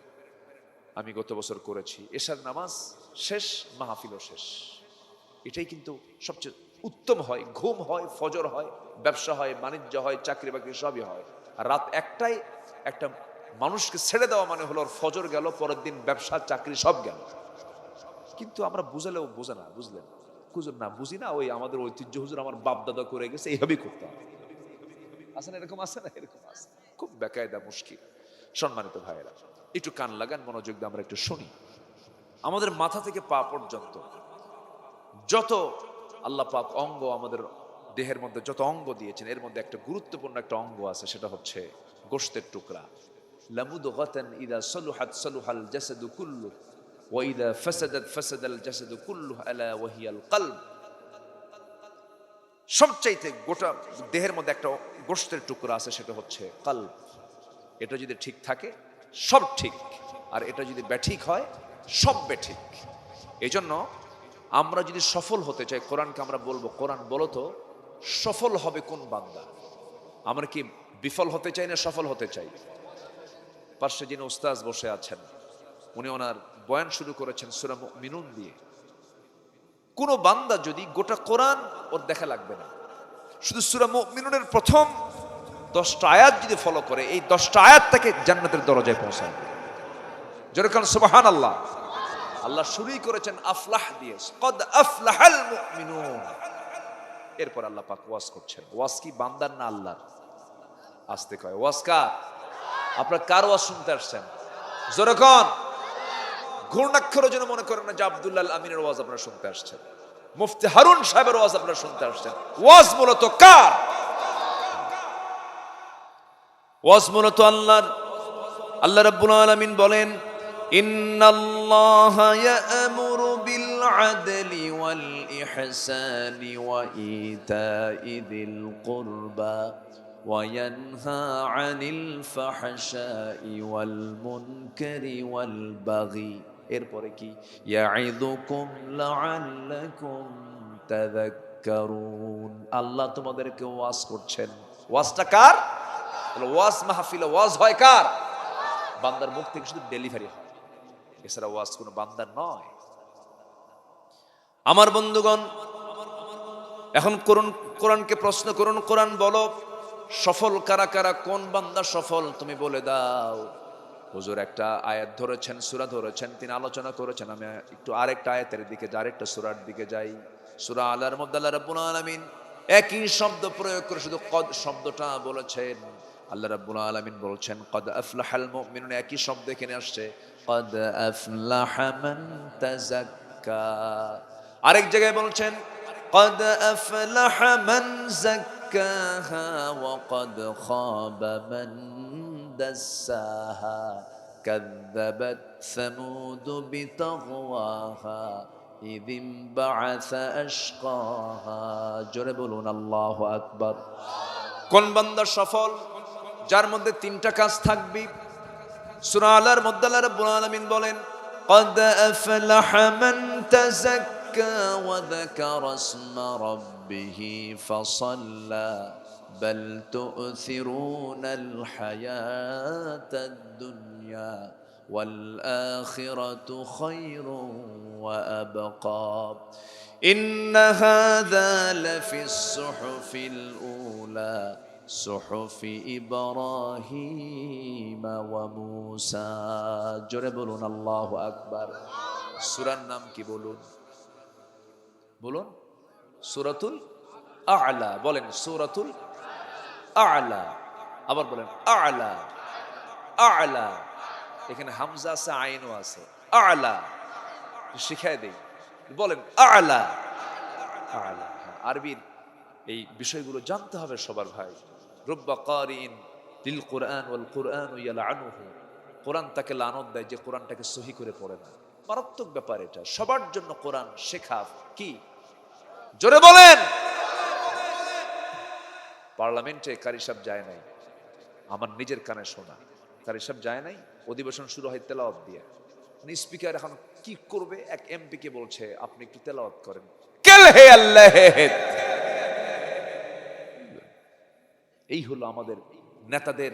আমি গত বছর করেছি, এশার নামাজ শেষ, মাহফিলও শেষ। এটাই কিন্তু সবচেয়ে উত্তম হয়। ঘুম হয়, ফজর হয়, ব্যবসা হয়, বাণিজ্য হয়, চাকরি বাকরি সবই হয়। আর রাত 1টায় একটা মানুষকে ছেড়ে দেওয়া মানে হলো ফজর গেল, পরের দিন ব্যবসা চাকরি সব গেল। কিন্তু আমরা বুঝালেও বোঝে না, বুঝলেন? হুজুর না বুঝি না, ওই আমাদের ঐতিহ্য, হুজুর আমার বাপ দাদা করে গেছে, এইভাবেই করতে হবে। আছে না এরকম? আছে না এরকম? আছে। খুব বেকায়দা, মুশকিল। সম্মানিত ভাইয়েরা, একটু কান লাগান, মনোযোগ দিয়ে আমরা একটু শুনি। আমাদের মাথা থেকে পা পর্যন্ত যত আল্লাহ পাক অঙ্গ আমাদের দেহের মধ্যে যত অঙ্গ দিয়েছেন, এর মধ্যে একটা গুরুত্বপূর্ণ একটা অঙ্গ আছে, সেটা হচ্ছে গোশতের টুকরা। লামুদগাতান ইযা সালুহাত সালুহাল জাসাদু কুল্লু ওয়া ইযা ফাসাদাত ফাসাদাল জাসাদু কুল্লু আলা ওয়া হিয়াল কলব। সবচাইতে গোটা দেহের মধ্যে একটা গোশতের টুকরা আছে, সেটা হচ্ছে কলব। এটা যদি ঠিক থাকে সব ঠিক, আর এটা যদি ব্যাঠিক হয় সব ব্যাঠিক। এই জন্য আমরা যদি সফল হতে চাই, কোরআনকে আমরা বলবো, কোরআন বলো তো সফল হবে কোন বান্দা? আমরা কি বিফল হতে চাই না সফল হতে চাই? পাশে যিনি উস্তাজ বসে আছেন, উনি ওনার বয়ান শুরু করেছেন সূরা মুমিনুন দিয়ে। কোন বান্দা যদি গোটা কোরআন ওর দেখা লাগবে না, শুধু সূরা মুমিনুনের প্রথম 10টা আয়াত যদি ফলো করে, এই 10টা আয়াত তাকে জান্নাতের দরজায় পৌঁছাবে। যেরকম সুবহানাল্লাহ। আল্লাহ শুরুই করেছেন আফলাহ দিয়ে, কদ আফলাহাল মুমিনুন। এরপর আল্লাহ পাক ওয়াজ করছেন। ওয়াজ কি বান্দার না আল্লাহর? আস্তে কয় ওয়াজ কার? আপনারা কার ওয়াজ শুনতে আসছেন? জোরে কোন? ঘূর্ণাক্ষরও যেন মনে করেন না যে আব্দুল্লাহ আল আমিনের ওয়াজ আপনারা শুনতে আসছেন, মুফতি হারুন সাহেবের ওয়াজ আপনারা শুনতে আসছেন। ওয়াজ মূলত কার? ওয়াজ মূলত আল্লাহর। আল্লাহ রাব্বুল আলামিন বলেন, ইন্নাল্লাহা ইয়া'মুরু বিল আদলি ওয়াল ইহসানি ওয়া ইতাই যিল কুরবা ওয়া ইয়ানহা আনিল ফাহশাই ওয়াল মুনকারি ওয়াল বাগি। এরপরে কি? ইয়া'iদুকুম লাআল্লাকুম তাযাক্কারুন। আল্লাহ তোমাদেরকে ওয়াজ করছেন। ওয়াজটা কার? ওয়াজ মাহফিলে ওয়াজ হয় কার? বান্দার মুখ থেকে শুধু ডেলিভারি হয়, এছাড়া ওয়াজ কোনো বান্দার নয়। আমার বন্ধুগণ, এখন কোরআনকে প্রশ্ন করুন, কোরআন বলো সফল কারা কারা, কোন বান্দা সফল তুমি বলে দাও। হুজুর একটা আয়াত ধরেছেন, সূরা ধরেছেন, তিনি আলোচনা করেছেন। আমি একটু আরেকটা আয়াতের দিকে, আরেকটা সূরার দিকে যাই। সূরা আলার মধ্যে আল্লাহ রাব্বুল আলামিন একই শব্দ প্রয়োগ করে শুধু কদ শব্দটা বলেছেন। আল্লাহ রাব্বুল আলামিন বলছেন কদ আফলাহাল মুমিনুন, একই শব্দ এখানে আসছে কদ আফলাহা মান তাযাক্কা। আরেক জায়গায় বলছেন কদ আফলাহা মান যাক্কাহা ওয়া কদ খাবা মান দাসসাহা কাযযাবাত সামুদ বিতাগওয়াহা ইযিম বাআসা আশকাহা। জোরে বলুন আল্লাহু আকবার। কোন বান্দা সফল? যার মধ্যে তিনটা কাজ থাকবে। সূরা আলার মধ্যে আল্লাহ রাব্বুল আলামিন বলেন قد أفلح من تزكى وذكر اسم ربه فصلى بل تؤثرون الحياة الدنيا والآخرة خير وأبقى إن هذا لفي الصحف الأولى صحف إبراهيم وموسى। জোরে বলুন আল্লাহু আকবার। সূরার নাম কি বলুন? বলুন সূরাতুল আ'লা। বলেন সূরাতুল আ'লা। আবার বলেন আ'লা। আ'লা, এখানে হামজা আছে, আইনও আছে। আ'লা শিখায় দেই, বলেন আ'লা। আ'লা, আরবির এই বিষয়গুলো জানতে হবে সবার ভাই। রুব্বা কারিন লিল কুরআন ওয়াল কুরআনু ইয়ালআনুহু। কোরআন তাকে লানত দেয় যে কোরআনটাকে সহি করে পড়ে না। মারাত্মক ব্যাপার এটা। সবার জন্য কোরআন শেখা কি? জোরে বলেন। পার্লামেন্টে কারি সাহেব যায় নাই, আমার নিজের কানে শোনা। কারি সাহেব যায় নাই, অধিবেশন শুরু হয় তেলাওয়াত দিয়ে। স্পিকার এখন কি করবে? এক এমপি কে বলছে আপনি একটু তেলাওয়াত করেন। কেল হে আল্লাহ। এই হলো আমাদের নেতাদের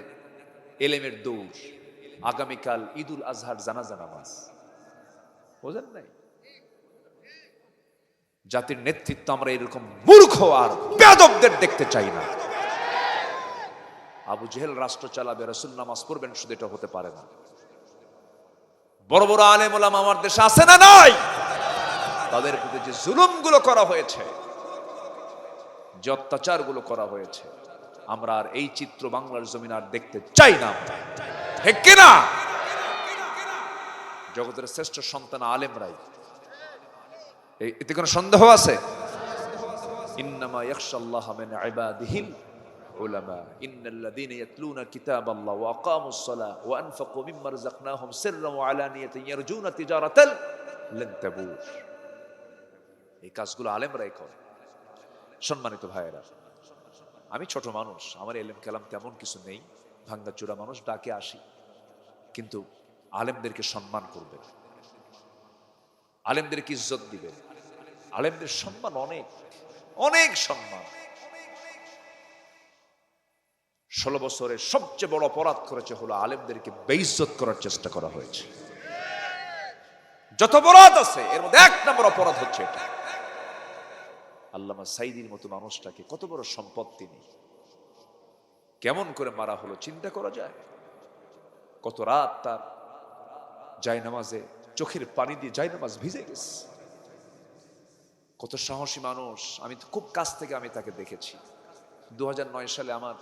এলেমের দৌড়। আগামীকাল ঈদুল আজহার জানাজা নামাজ, বোঝেন নাই? জাতির নেতৃত্ব আমরা এরকম মূর্খ আর বেয়াদবদের দেখতে চাই না। আবু জেহেল রাষ্ট্র চালাবে, রাসূল নামাজ পড়বেন, শুধু এটা হতে পারে না। বড় বড় আলেম ওলামা আমার দেশে আছে না নাই? তাদের প্রতি যে জুলুমগুলো করা হয়েছে, যে অত্যাচারগুলো করা হয়েছে, আমরা আর এই চিত্র বাংলার জমিন আর দেখতে চাই না। ঠিক কিনা? জগতের শ্রেষ্ঠ সন্তান আলেমরাই, এতে কোনো সন্দেহ আছে? ইন্নামা ইয়াখশাল্লাহা মিন ইবাদিহিল উলামা ইন্নাল্লাযীনা ইয়াতলুনা কিতাবাল্লাহ ওয়া আকামুস সালাহ ওয়া আনফাকু মিম্মা রাযাকনাহুম সিররান ওয়া আলানিয়াতান ইয়ারজুনা তিজারাতান লান তাবুর। এই কাজগুলো আলেমরাই করে। সম্মানিত ভাইয়েরা, আমি ছোট মানুষ, আমার এলেম কালাম তেমন কিছু নেই, ভাঙ্গাচোরা মানুষ, ডাকে আসি, কিন্তু আলেমদেরকে সম্মান করবেন, আলেমদেরকে ইজ্জত দিবেন। আলেমদের সম্মান অনেক অনেক সম্মান। 16 বছরে সবচেয়ে বড় অপরাধ করেছে হলো আলেমদেরকে বেইজ্জত করার চেষ্টা করা হয়েছে। যত অপরাধ আছে এর মধ্যে 1 নম্বর অপরাধ হচ্ছে এটা। আল্লামা সাইদির মতো মানুষটাকে, কত বড় সম্পদ তিনি, কেমন করে মারা হলো চিন্তা করা যায়? কত রাত তার জায়নামাজে চোখের পানি দিয়ে জায়নামাজ ভিজে গেছে। কত সাহসী মানুষ। আমি তো খুব কাছ থেকে আমি তাকে দেখেছি। 2009 সালে আমার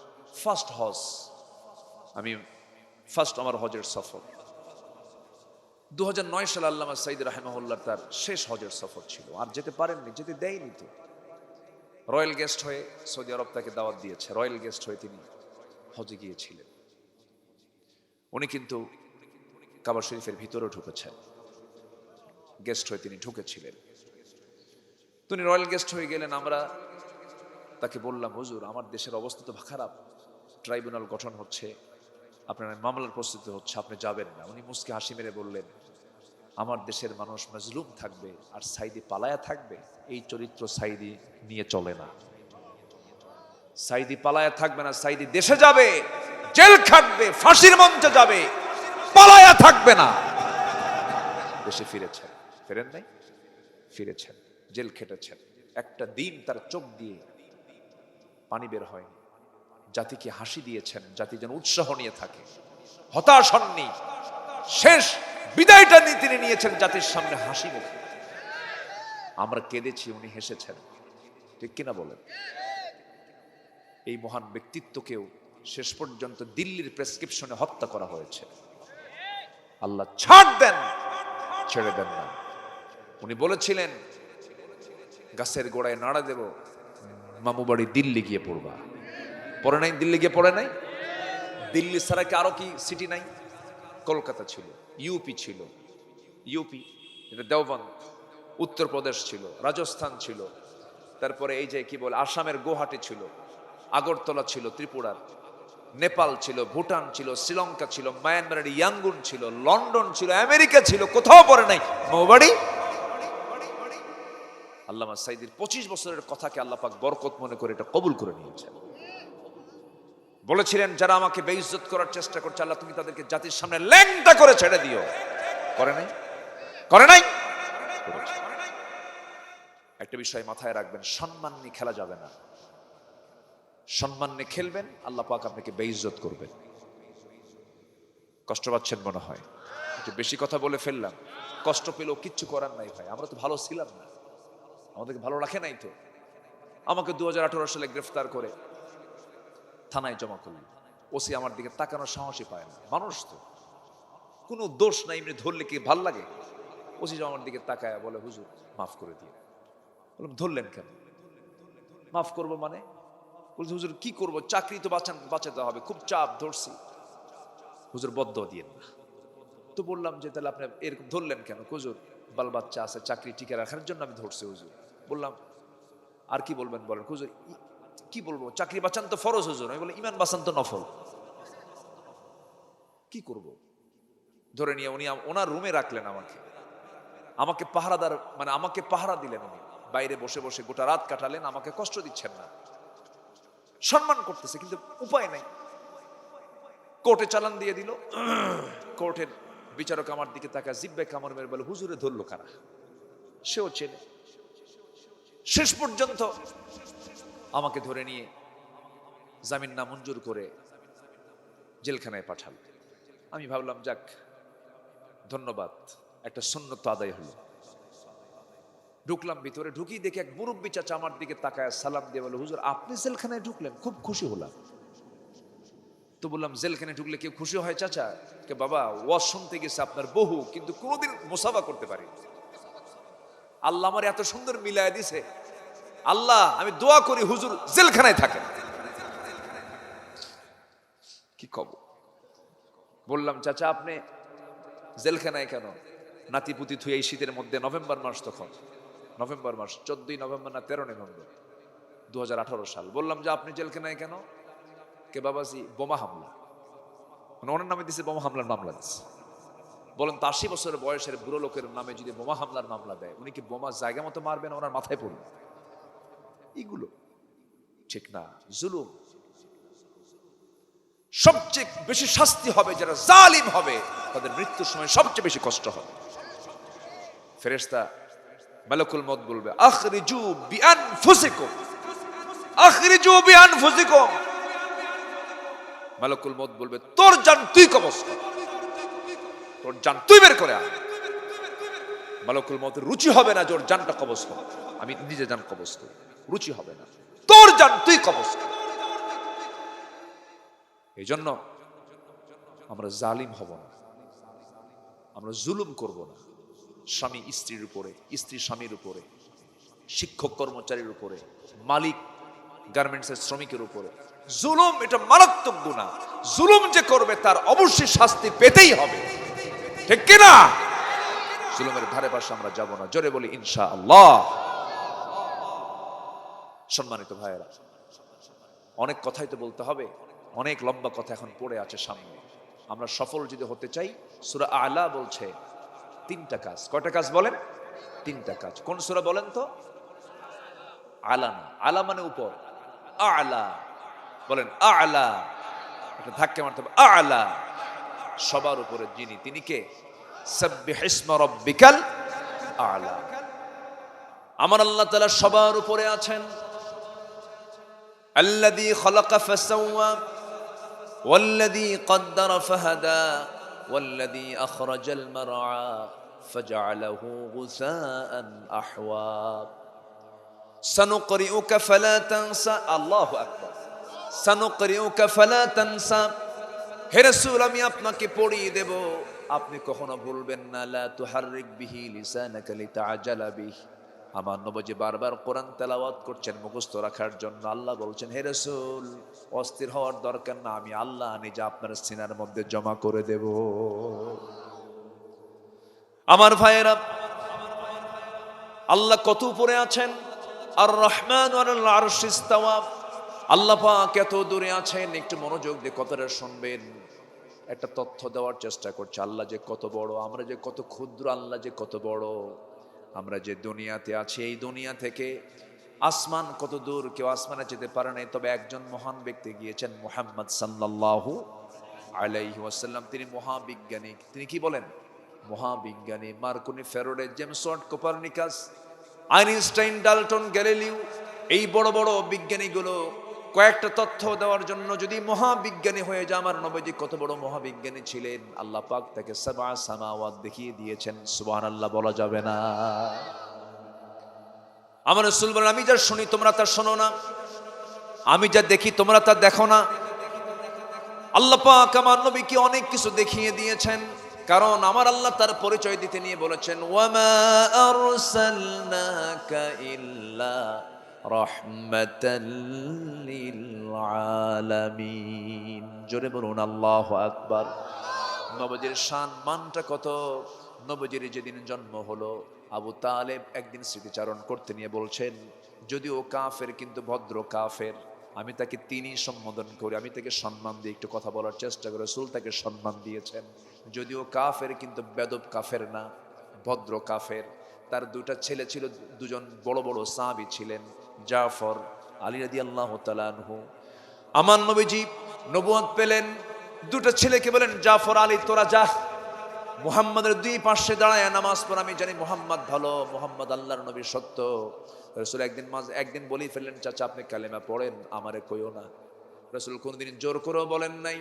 ফার্স্ট আমার হজের সফর। 2009 সালে আল্লামা সাইদ রাহিমাহুল্লাহ তার শেষ হজের সফর ছিল। আর যেতে পারেননি, যেতে দেয়নি তো। রয়্যাল গেস্ট হয়ে সৌদি আরব তাকে দাওয়াত দিয়েছে, রয়্যাল গেস্ট হয়ে তিনি হজে গিয়েছিলেন। উনি কিন্তু কাবা শরীফের ভিতরেও ঢুকেছেন, গেস্ট হয়ে তিনি ঢুকেছিলেন। তিনি রয়্যাল গেস্ট হয়ে গেলেন। আমরা তাকে বললাম, হুজুর আমার দেশের অবস্থা তো খারাপ, ট্রাইব্যুনাল গঠন হচ্ছে, আপনার মামলার প্রস্তুতি হচ্ছে, আপনি যাবেন না। উনি মুস্কি হাসি মেরে বললেন, আমার দেশের মানুষ মজলুম থাকবে আর সাইদি পালায়া থাকবে, এই চরিত্র সাইদি নিয়ে চলে না। সাইদি পালায়া থাকবে না, সাইদি দেশে যাবে, জেল খাটবে, ফাঁসির মঞ্চে যাবে, পালায়া থাকবে না। দেশে ফিরেছেন, ফেরেন নাই? ফিরেছেন, জেল খেটেছেন। একটা দিন তার চোখ দিয়ে পানি বের হয়নি। জাতিকে হাসি দিয়েছেন, জাতি যেন উৎসাহ নিয়ে থাকে, হতাশ হননি। শেষ বিদায়টা তিনি নিয়েছেন জাতির সামনে হাসি মুখে। আমরা কেঁদেছি, উনি হেসেছেন। ঠিক কিনা বলেন? এই মহান ব্যক্তিত্বকেও শেষ পর্যন্ত দিল্লির প্রেসক্রিপশনে হত্যা করা হয়েছে। আল্লাহ ছাড় দেন, ছেড়ে দেন না। উনি বলেছিলেন, গাছের গোড়ায় নাড়া দেব, মামু বাড়ি দিল্লি গিয়ে পড়বা। পড়ে নাই? দিল্লি গিয়ে পড়ে নাই? দিল্লি ছাড়া কি আরো কি সিটি নাই? কলকাতা ছিল, ইউপি ছিল, ইউপি এটা দেওবন্দ, উত্তরপ্রদেশ ছিল, রাজস্থান ছিল, তারপরে এই যে কি বলে আসামের গুয়াহাটি ছিল, আগরতলা ছিল ত্রিপুরার, নেপাল ছিল, ভুটান ছিল, শ্রীলঙ্কা ছিল, মায়ানমারের ইয়াঙ্গুন ছিল, লন্ডন ছিল, আমেরিকা ছিল, কোথাও পড়ে নাই মামুবাড়ি। আল্লামা সাইদির 25 বছরের কথাকে আল্লাহ পাক বরকত মনে করে এটা কবুল করে নিয়েছেন। বলেছিলেন, যারা আমাকে বেইজ্জত করার চেষ্টা করছে, আল্লাহ তুমি তাদেরকে জাতির সামনে ল্যাংটা করে ছেড়ে দিও। করে নাই? করে নাই? একটা বিষয় মাথায় রাখবেন, সম্মান নিয়ে খেলা যাবে না। সম্মান নিয়ে খেলবেন, আল্লাহ পাক আপনাকে বেইজ্জত করবেন। কষ্ট পাচ্ছেন মনে হয়, একটু বেশি কথা বলে ফেললাম। কষ্ট পেলেও কিচ্ছু করার নাই ভাই, আমরা তো ভালো ছিলাম না, আমাদেরকে ভালো রাখে নাই তো। আমাকে 2018 সালে গ্রেফতার করে থানায় জমা করল। ওসি আমার দিকে তাকানোর সাহসই পায় না। মানুষ তো, কোনো দোষ নাই, এমনি ধরলে কি ভাল লাগে? ওসি আমার দিকে তাকায় বলে, হুজুর মাফ করে দিয়ে। বললাম, ধরলেন কেন? মাফ করব মানে? বলছে, হুজুর কি করব, চাকরি তো বাঁচাতে হবে, খুব চাপ ধরছি। হুজুর বদ্দুয়া দিয়েন না। তো বললাম যে তাহলে আপনি এরকম ধরলেন কেন? হুজুর বাল বাচ্চা আছে, চাকরি টিকে রাখার জন্য আমি ধরছি হুজুর। বললাম, আর কি বলবেন বলেন? হুজুর কি বলবো, চাকরি বাঁচান তো ফরজ হুজুর। আমি বললাম, ইমান বাঁচান তো নফল। কি করব? ধরে নিয়ে উনি ওনার রুমে রাখলেন আমাকে পাহারাদার, মানে আমাকে পাহারা দিলেন। উনি বাইরে বসে বসে গোটা রাত কাটালেন, আমাকে কষ্ট দিচ্ছেন না, সম্মান করতেছে, কিন্তু উপায় নাই। কোর্টে চালান দিয়ে দিল। কোর্টের বিচারক আমার দিকে তাকায়, জিব্বায় কামড় মেরে বলে, হুজুরে ধরলো কারা? সেও চেনে। শেষ পর্যন্ত আমাকে ধরে নিয়ে জামিন নামঞ্জুর করে জেলখানায় পাঠালো। আমি ভাবলাম, যাক ধন্যবাদ, একটা সুন্নত আদায় হলো। ঢুকলাম ভিতরে, ঢুকি দেখে এক মুরব্বী চাচা আমার দিকে তাকায় সালাম দিয়ে বলে, হুজুর আপনি জেলখানায় ঢুকলেন, খুব খুশি হলাম। তো বললাম, জেলখানায় ঢুকলে কেউ খুশি হয় চাচা? কে বাবা, ওয়াজ শুনতে গেছে আপনার বহু, কিন্তু কোনোদিন মুসাফা করতে পারি। আল্লাহ আমার এত সুন্দর মিলায় দিছে। আল্লাহ আমি দোয়া করি হুজুর জেলখানায় থাকেন। কি কব? বললাম, চাচা আপনি জেলখানায় কেন? নাতিপুতি থুই এই শীতের মধ্যে, নভেম্বর মাস, তখন নভেম্বর মাস, 14 নভেম্বর না 13 নভেম্বর 2018 সাল। বললাম যে আপনি জেলখানায় কেন? কে বাবাজি, বোমা হামলা, মানে ওনার নামে দিছে বোমা হামলার মামলা দিচ্ছে। বলেন তো 80 বছরের বয়সের বুড়ো লোকের নামে যদি বোমা হামলার মামলা দেয়, উনি কি বোমা জায়গা মতো মারবেন? ওনার মাথায় পড়বে। এগুলো ঠিক না, জুলুম। সবচেয়ে বেশি শাস্তি হবে যারা জালিম হবে, তাদের মৃত্যুর সময় সবচেয়ে বেশি কষ্ট হবে। ফেরেশতা মালাকুল মউত বলবে, আখরিজু বিআনফুসিকুম, আখরিজু বিআনফুসিকুম। মালাকুল মউত বলবে, তোর জান তুই কবজ কর, তোর জান তুই বের করে আন। মালাকুল মউতের রুচি হবে না যে ওর জানটা কবজ কর, আমি নিজে জান কবজ করি, রুচি হবে না। তোর জান তুই কবজ কর। এই জন্য আমরা জালিম হব না, আমরা জুলুম করব না। স্বামী স্ত্রীর উপরে, স্ত্রী স্বামীর উপরে, শিক্ষক কর্মচারীর উপরে, মালিক গার্মেন্টসের শ্রমিকের উপরে জুলুম, এটা মারাত্মক গুনাহ। জুলুম যে করবে তার অবশ্যই শাস্তি পেতেই হবে, ঠিক কিনা? জুলুমের ধারে পাশে আমরা যাব না, জোরে বলি ইনশাআল্লাহ। সম্মানিত ভাইয়েরা, অনেক কথাই তো বলতে হবে, অনেক লম্বা কথা এখন পড়ে আছে সামনে। আমরা সফল যদি হতে চাই, সূরা আলা বলছে তিনটা কাজ। কয়টা কাজ বলেন? তিনটা কাজ। কোন সূরা বলেন তো? আলা না, আলা মানে উপর, আলা বলেন, আলা একটা ধাক্কা মারতে হবে, আলা সবার উপরে যিনি, তিনি কে? সাব্বিহ ইসমা রাব্বিকাল আলা। আমার আল্লাহ তাআলা সবার উপরে আছেন। আল্লাযী খালাকা ফাসাওয়া ওয়াল্লাযী কদ্দারা ফাহাদা ওয়াল্লাযী আখরাজাল মারআ ফাজআলাহু গুসাআন আহওয়া সানুকরিউকা ফালা তানসা। আল্লাহু আকবার। সানুকরিউকা ফালা তানসা, হে রাসূল আমি আপনাকে পড়িয়ে দেব, আপনি কখনো ভুলবেন না। লা তুহাররিক বিহি লিসানাকা লিতাআজালা বিহি। আমার নবী বারবার কোরআন তেলাওয়াত করছেন মুখস্থ রাখার জন্য। আল্লাহ বলছেন, হে রাসূল অস্থির হওয়ার দরকার না, আমি আল্লাহ নিজে আপনার সিনার মধ্যে জমা করে দেব। আমার ভাইয়েরা, আল্লাহ কত উপরে আছেন? আর রহমান আলাল আরশি ইস্তাওয়া। আল্লাহ পাক এত দূরে আছেন। একটু মনোযোগ দিয়ে কথাটা শুনবেন। একটা তথ্য দেওয়ার চেষ্টা করছে, আল্লাহ যে কত বড়, আমরা যে কত ক্ষুদ্র, আল্লাহ যে কত বড়। আমরা যে দুনিয়াতে আছি, এই দুনিয়া থেকে আসমান কত দূর, কেউ আসমানে যেতে পারে নাই। তবে একজন মহান ব্যক্তি গিয়েছেন, মুহাম্মদ সাল্লাল্লাহু আলাইহি ওয়াসাল্লাম। তিনি মহাবিজ্ঞানী। তিনি কি বলেন? মহাবিজ্ঞানী। Marconi, Faraday, James Watt, Copernicus, Einstein, Dalton, Galileo, এই বড় বড় বিজ্ঞানীগুলো কয়েকটা তথ্য দেওয়ার জন্য যদি মহাবিজ্ঞানী হয়ে যায়, আমার নবীজি কত বড় মহাবিজ্ঞানী ছিলেন। আল্লাহ পাক তাকে সাবআ সামাওয়াত দেখিয়ে দিয়েছেন। সুবহানাল্লাহ বলা যাবে না? আমার রাসূল বলেন, আমি যা শুনি তোমরা তা শোনো না, আমি যা দেখি তোমরা তা দেখো না। আল্লাহ পাক আমার নবীকে অনেক কিছু দেখিয়ে দিয়েছেন, কারণ আমার আল্লাহ তার পরিচয় দিতে নিয়ে বলেছেন, ওয়ামা আরসালনাকা ইল্লা রাহমাতাল লিল আলামিন। জোরে বলুন আল্লাহু আকবার। নবীজির শান মানটা কত! নবীজির যেদিন জন্ম হলো, আবু তালেব একদিন স্মৃতিচারণ করতে নিয়ে বলছেন, যদিও কাফের কিন্তু ভদ্র কাফের, আমি তাকে তিনি সম্বোধন করি, আমি তাকে সম্মান দিয়ে একটু কথা বলার চেষ্টা করি। রাসূল তাকে সম্মান দিয়েছেন। যদিও কাফের কিন্তু বেদব কাফের না, ভদ্র কাফের। তার দুটা ছেলে ছিল, দুজন বড় বড় সাহাবী ছিলেন, জাফর, আলী রাদিয়াল্লাহু তাআলা আনহু। আমার নবীজি নবুয়ত পেলেন, দুটো ছেলেকে বলেন, জাফর, আলী তোরা যা মুহাম্মাদের দুই পাশে দাঁড়ায় নামাজ পড়। আমি জানি মুহাম্মদ ভালো, মুহাম্মদ আল্লাহর নবী সত্য। রাসূল একদিন বলেই ফেললেন, চাচা আপনি কালেমা পড়েন, আমারে কইও না। রাসূল কোনদিন জোর করেও বলেন নাই।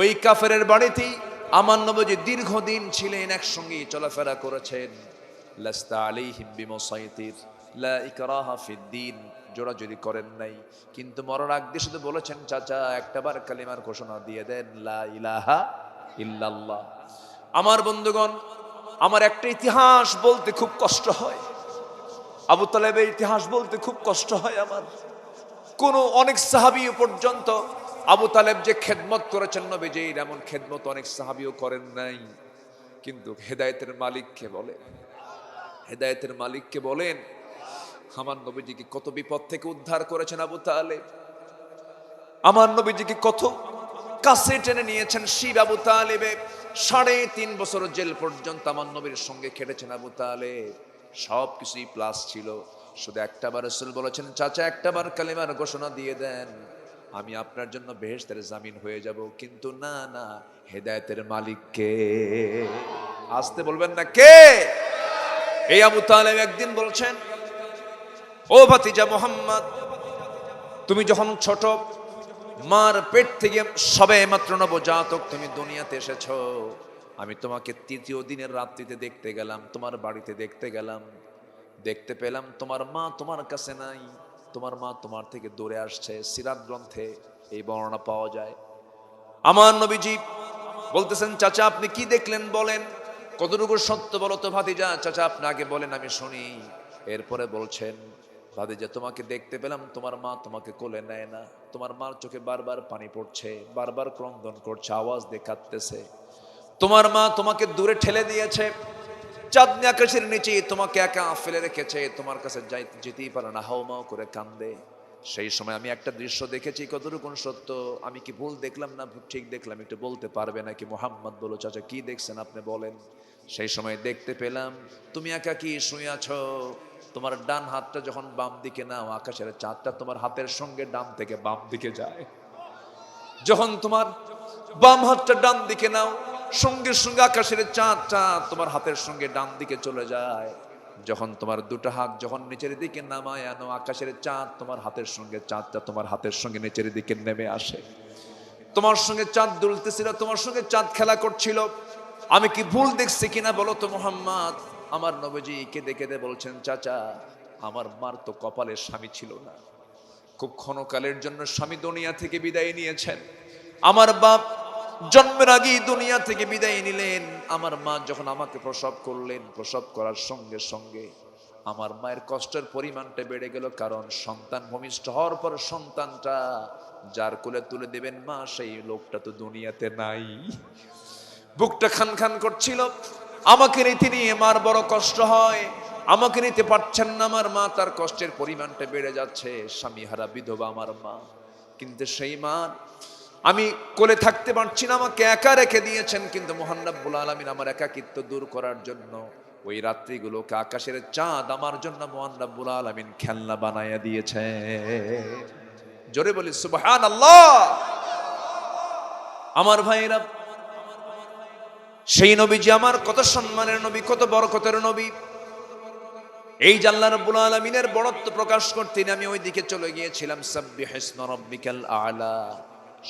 ওই কাফেরের বাড়িতেই আমার নবীজি দীর্ঘদিন ছিলেন, একসঙ্গে চলাফেরা করেছেন। লাস্তা আলাইহিম বিমুসাইতির, লা ইকরাহা ফিদ্দিন, জোরাজুরি করেন নাই। কিন্তু মরার আগ দিয়ে শুধু বলেছেন, চাচা একটাবার কালিমার ঘোষণা দিয়ে দেন, লা ইলাহা ইল্লাল্লাহ। আমার বন্ধুগণ, আমার একটা ইতিহাস বলতে খুব কষ্ট হয়। আবু তালেবের ইতিহাস বলতে খুব কষ্ট হয় আমার। অনেক সাহাবী পর্যন্ত আবু তালেব যে খেদমত করেছেন নবীজির, এমন খেদমত অনেক সাহাবীও করেন নাই। কিন্তু হেদায়েতের মালিককে বলেন, হেদায়েতের মালিককে বলেন, আমার নবীজিকে কত বিপদ থেকে উদ্ধার করেছেন আবু তালেব। আমার নবীজিকে কত কাছে টেনে নিয়েছেন শিব আবু তালেবে। 3.5 বছর জেল পর্যন্ত আমার নবীর সঙ্গে খেটেছেন আবু তালেব। সব কিছুই প্লাস ছিল, শুধু একটাবার রাসূল বলেছেন, চাচা একটাবার কালিমার ঘোষণা দিয়ে দেন, আমি আপনার জন্য বেহেশতের জামিন হয়ে যাব। কিন্তু না না, হেদায়েতের মালিক কে? আসতে বলবেন না, কে? এই আবু তালেব একদিন বলছেন, ও ভাতিজা মুহাম্মদ, তুমি যখন ছোট, মার পেট থেকে সবে মাত্র নবজাতক তুমি দুনিয়াতে এসেছো, আমি তোমাকে 3য় দিনের রাত্রিতে দেখতে গেলাম, তোমার বাড়িতে দেখতে গেলাম, দেখতে পেলাম তোমার মা তোমার কাছে নাই, তোমার মা তোমার থেকে দূরে আসছে। সিরাত গ্রন্থে এই বর্ণনা পাওয়া যায়। আমার নবীজি বলতেছেন, চাচা আপনি কি দেখলেন বলেন, কতটুকু সত্য বলো তো ভাতিজা, চাচা আপনি আগে বলেন আমি শুনি। এরপরে বলছেন, ভাতিজা, তোমাকে দেখতে পেলাম, তোমার মা তোমাকে কোলে নেয় না, তোমার মার চোখে বারবার পানি পড়ছে, বারবার ক্রন্দন করছে, আওয়াজ দিয়ে কাঁদতেছে। তোমার মা তোমাকে দূরে ঠেলে দিয়েছে, চাঁদনি আকাশের নিচে তোমাকে একা ফেলে রেখেছে, তোমার কাছে যেতেই পারে না, হাউমাউ করে কান্দে। সেই সময় আমি একটা দৃশ্য দেখেছি, কতটুকু সত্য, আমি কি ভুল দেখলাম না ঠিক দেখলাম, একটু বলতে পারবে নাকি মোহাম্মদ? বলো চাচা, কি দেখছেন আপনি বলেন। সেই সময় দেখতে পেলাম তুমি একা কি শুয়ে আছো, তোমার ডান হাতটা যখন বাম দিকে নাও, আকাশের চাঁদটা তোমার হাতের সঙ্গে ডান থেকে বাম দিকে যায়। যখন তোমার বাম হাতটা ডান দিকে নাও, সঙ্গে সঙ্গে আকাশের চাঁদটা তোমার হাতের সঙ্গে ডান দিকে চলে যায়। যখন তোমার দুটো হাত যখন নিচের দিকে নামায় আনো, আকাশের চাঁদ তোমার হাতের সঙ্গে, চাঁদটা তোমার হাতের সঙ্গে নিচের দিকে নেমে আসে। তোমার সঙ্গে চাঁদ দুলতেছিল, তোমার সঙ্গে চাঁদ খেলা করছিল। আমি কি ভুল দেখছি কিনা বলো তো মোহাম্মদ? আমার নবীজি কেঁদে কেঁদে বলছেন, চাচা, আমার মার তো কপালে স্বামী ছিল না, খুব ক্ষণকালের জন্য স্বামী দুনিয়া থেকে বিদায় নিয়েছেন। আমার বাপ জন্মের আগেই দুনিয়া থেকে বিদায় নিলেন। আমার মা যখন আমাকে প্রসব করলেন, প্রসব করার সঙ্গে সঙ্গে আমার মায়ের কষ্টের পরিমাণটা বেড়ে গেল, কারণ সন্তান ভূমিষ্ঠ হওয়ার পর সন্তানটা যার কোলে তুলে দেবেন মা, সেই লোকটা তো দুনিয়াতে নাই। বুকটা খান খান করছিল, আমাকে নিতে নিয়ে মার বড় কষ্ট হয়, আমাকে নিতে পারছেন না আমার মা, তার কষ্টের পরিমাণটা বেড়ে যাচ্ছে, স্বামী হারা বিধবা আমার মা। কিন্তু সেই মা আমি কোলে থাকতে পারছি না, আমাকে একা রেখে দিয়েছেন। কিন্তু মহান রব্বুল আলামিন আমার একাকিত্ব দূর করার জন্য ওই রাত্রিগুলোকে আকাশের চাঁদ আমার জন্য মহান রব্বুল আলামিন খেলনা বানায়া দিয়েছে। জোরে বলি সুবহানাল্লাহ। আমার ভাইরা, সেই নবীজি আমার কত সম্মানের নবী, কত বরকতের নবী। এই যে আল্লাহ রাব্বুল আলামিনের বড়ত্ব প্রকাশ করতে আমি ওই দিকে চলে গিয়েছিলাম। সাব্বিহিসমা রাব্বিকাল আ'লা,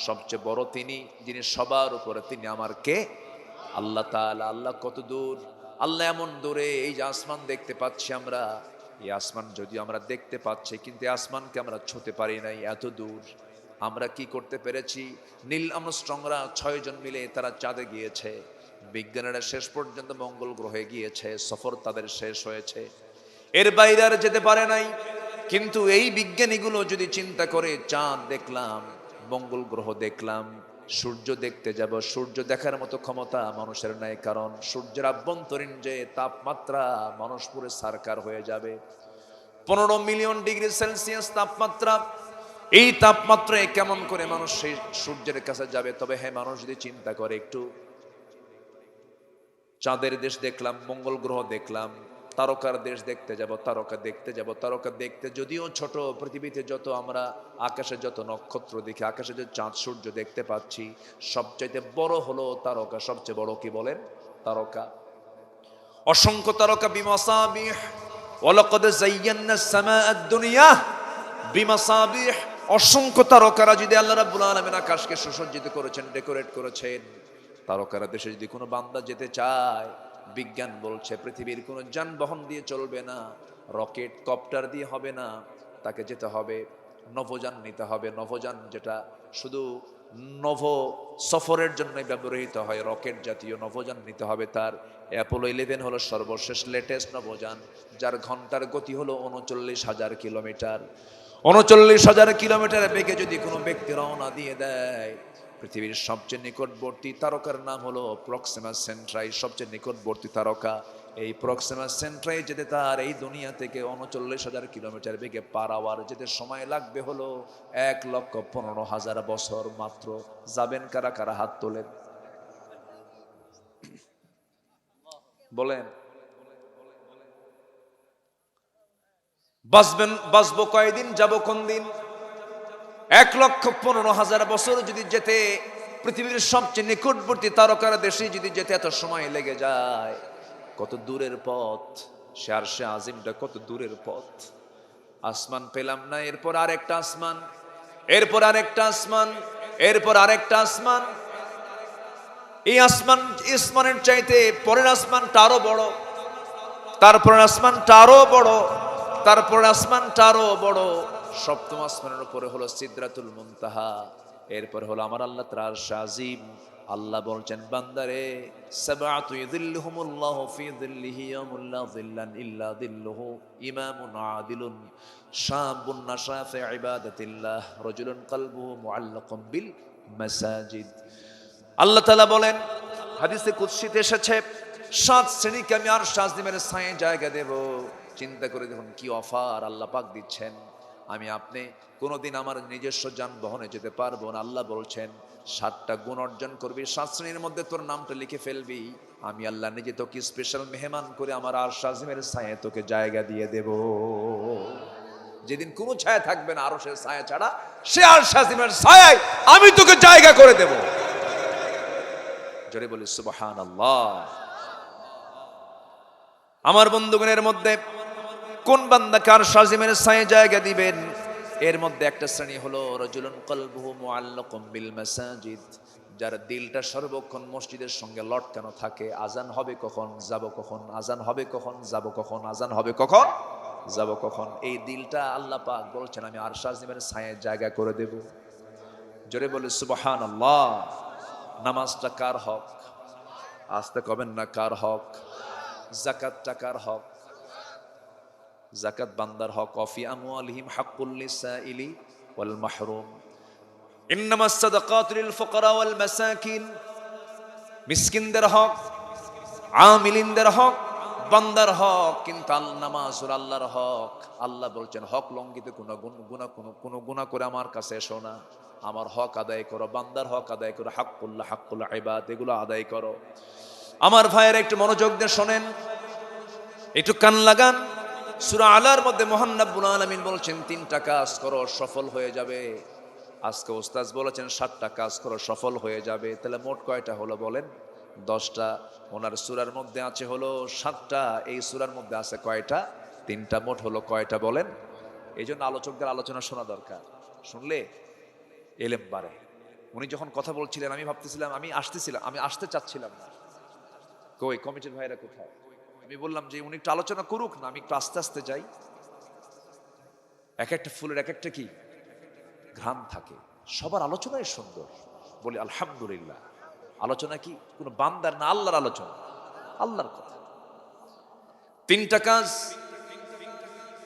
সবচেয়ে বড় তিনি, যিনি সবার উপরে, তিনি আমার কে? আল্লাহ তাআলা। আল্লাহ কত দূর? আল্লাহ এমন দূরে, এই যে আসমান দেখতে পাচ্ছি আমরা, এই আসমান যদিও আমরা দেখতে পাচ্ছি, কিন্তু আসমানকে আমরা ছুঁতে পারি নাই, এত দূর। আমরা কি করতে পেরেছি? নীল আর্মস্ট্রংরা 6 জন মিলে তারা চাঁদে গিয়েছে, বিজ্ঞানীরা শেষ পর্যন্ত মঙ্গল গ্রহে গিয়েছে, সফর তাদের শেষ হয়েছে, এর বাইরে আর যেতে পারে নাই। কিন্তু এই বিজ্ঞানীগুলো যদি চিন্তা করে, চাঁদ দেখলাম, মঙ্গল গ্রহ দেখলাম, সূর্য দেখতে যাব, সূর্য দেখার মতো ক্ষমতা মানুষের নাই, কারণ সূর্যের আভ্যন্তরীণ যে তাপমাত্রা, মানুষ পুরো সারকার হয়ে যাবে। 15 মিলিয়ন ডিগ্রি সেলসিয়াস তাপমাত্রা। এই তাপমাত্রায় কেমন করে মানুষ সেই সূর্যের কাছে যাবে? তবে হ্যাঁ, মানুষ যদি চিন্তা করে একটু, চাঁদের দেশ দেখলাম, মঙ্গল গ্রহ দেখলাম, তারকার দেশ দেখতে যাব, তারকা দেখতে যাব, তারকা দেখতে যদিও ছোট, পৃথিবীতে যত আমরা আকাশে যত নক্ষত্র দেখি, আকাশে যে চাঁদ সূর্য দেখতে পাচ্ছি, সবচাইতে বড় হলো তারকা। সবচেয়ে বড় কি বলেন? তারকা। অসংখ্য তারকা, বিমাসাবিহ, ওয়ালাকাদ যায়্যানাস সামাআদ দুনিয়া বিমাসাবিহ। অসংখ্য তারকারা যদি আল্লাহ রাব্বুল আলামিন আকাশকে সুসজ্জিত করেছেন, ডেকোরেট করেছেন, তারকারা দেশে যদি কোনো বান্দা যেতে চায়, বিজ্ঞান বলছে পৃথিবীর কোনো যানবাহন দিয়ে চলবে না, রকেট কপ্টার দিয়ে হবে না, তাকে যেতে হবে নভোযান নিতে হবে। নভোযান যেটা শুধু নভ সফরের জন্য ব্যবহৃত হয়, রকেট জাতীয় নভোযান নিতে হবে তার। অ্যাপোলো 11 হলো সর্বশেষ লেটেস্ট নভোযান, যার ঘন্টার গতি হলো 39,000 কিলোমিটার। 39,000 কিলোমিটার বেগে যদি কোনো ব্যক্তি রওনা দিয়ে দেয়, পৃথিবীর সবচেয়ে নিকটবর্তী তারকার নাম হলো প্রক্সিমা সেন্ট্রাই, সবচেয়ে নিকটবর্তী তারকা। এই প্রক্সিমা সেন্ট্রাই যেতে তার এই দুনিয়া থেকে 39,000 কিলোমিটার বেগে পার আওয়ার যেতে সময় লাগবে হলো 1,15,000 বছর মাত্র। যাবেন কারা কারা? হাত তোলেন, বলেন। বাঁচবো কয়দিন, যাব কোন দিন? 1,15,000 বছর যদি যেতে, পৃথিবীর সবচেয়ে নিকটবর্তী তারকার দেশে যদি যেতে এত সময় লেগে যায়, কত দূরের পথ। সে আরশে আজিমটা কত দূরের পথ। আসমান পেলাম না, এরপর আরেকটা আসমান, এরপর আরেকটা আসমান, এরপর আরেকটা আসমান। এই আসমানের চাইতে পরের আসমানটা আরো বড়, তারপরের আসমানটা আরো বড়, তারপর আসমানটা আরো বড়। সপ্তম আসমানের উপরে হলো সিদরাতুল মুনতাহা। এরপর হলো আমার আল্লাহ তাআলা আরশ আজিম। আল্লাহ বলছেন বান্দারে, সাবআতু ইযিল্লুহুমুল্লাহু ফি যিল্লিহি ইয়াউমা লা যিল্লা ইল্লা যিল্লুহু, ইমামুন আদিলুন, শাবুন নাশা ফি ইবাদাতিল্লাহ, রাজুলুন কলবুহু মুআল্লাকুম বিল মাসাজিদ। আল্লাহ তাআলা বলেন, হাদিসে কুদসিতে এসেছে, 7 শ্রেণীকে আমি আরশ আজিমের ছায়ে জায়গা দেব। চিন্তা করে দেখুন কি অফার আল্লাহ পাক দিচ্ছেন। আমি আপনি কোনোদিন আমার নিজস্ব যানবাহনে যেতে পারবো না। আল্লাহ বলছেন 7টা গুণ অর্জন করবি, 7 শ্রেণীর মধ্যে তোর নামটা লিখে ফেলবি, আমি আল্লাহ নিজে তোকে স্পেশাল মেহমান করে আমার আরশ আজিমের ছায়ে তোকে জায়গা দিয়ে দেব। যেদিন কোনো ছায়া থাকবে না আরশের ছায়া ছাড়া, সে আরশ আজিমের ছায়ায় আমি তোকে জায়গা করে দেব। জোরে বলি সুবহানাল্লাহ। আমার বন্ধুগণের মধ্যে কোন বান্দাকে আরশ আজিমের ছায়ে জায়গা দিবেন? এর মধ্যে একটা শ্রেণী হলো রাজুলুন কলবুহু মুআল্লাকুম বিল মাসাজিদ, যার দিলটা সর্বক্ষণ মসজিদের সঙ্গে লটকানো থাকে। আজান হবে কখন, যাব কখন, আজান হবে কখন, যাব কখন, আজান হবে কখন, যাব কখন। এই দিলটা আল্লাহ পাক বলছেন আমি আরশ আজিমের ছায়ে জায়গা করে দেব। জোরে বলি সুবহানাল্লাহ। নামাজটা কার হক? আস্তে কবেন না, কার হক? যাকাতটা কার হক? যাকাত বান্দার হক। অফি আমওয়ালিহিম হাক্কুল লিসাইলি ওয়াল মাহরুম, ইন্নামাস সাদাকাতু লিল ফুকারা ওয়াল মাসাকিন। মিসকিনদের হক, আমিলিনদের হক, বান্দার হক। কিন্তু নামাজ হলো আল্লাহর হক। আল্লাহ বলছেন হক লঙ্ঘিত কোনো গুনাহ করে আমার কাছে এসো না, আমার হক আদায় করো, বান্দার হক আদায় করো, হাক্কুল্লাহ হাক্কুল ইবাদ, এগুলো আদায় করো। আমার ভাইয়েরা একটু মনোযোগ দিয়ে শোনেন, একটু কান লাগান। সূরা আলার মধ্যে মহান রব্বুল আলামিন বলছেন 3টা কাজ করো সফল হয়ে যাবে। আজকে ওস্তাদ বলেছেন 7টা কাজ করো সফল হয়ে যাবে। তাহলে মোট কয়টা হলো বলেন? 10টা। ওনার সূরার মধ্যে আছে হলো 7টা, এই সূরার মধ্যে আছে কয়টা? 3টা। মোট হলো কয়টা বলেন? এই জন্য আলোচকদের আলোচনা শোনা দরকার, শুনলে এলেম বাড়ে। উনি যখন কথা বলছিলেন আমি ভাবতেছিলাম, আমি আসতে চাচ্ছিলাম না। কই কমিটির ভাইরা কোথায়? আমি বললাম যে উনি একটু আলোচনা করুক না, আমি একটু আস্তে আস্তে যাই। এক একটা ফুলের এক একটা কি ঘ্রাণ থাকে, সবার আলোচনাই সুন্দর। বলি আলহামদুলিল্লাহ। আলোচনা কি কোনো বান্দার না, আল্লাহর আলোচনা, আল্লাহর কথা। 3টা কাজ,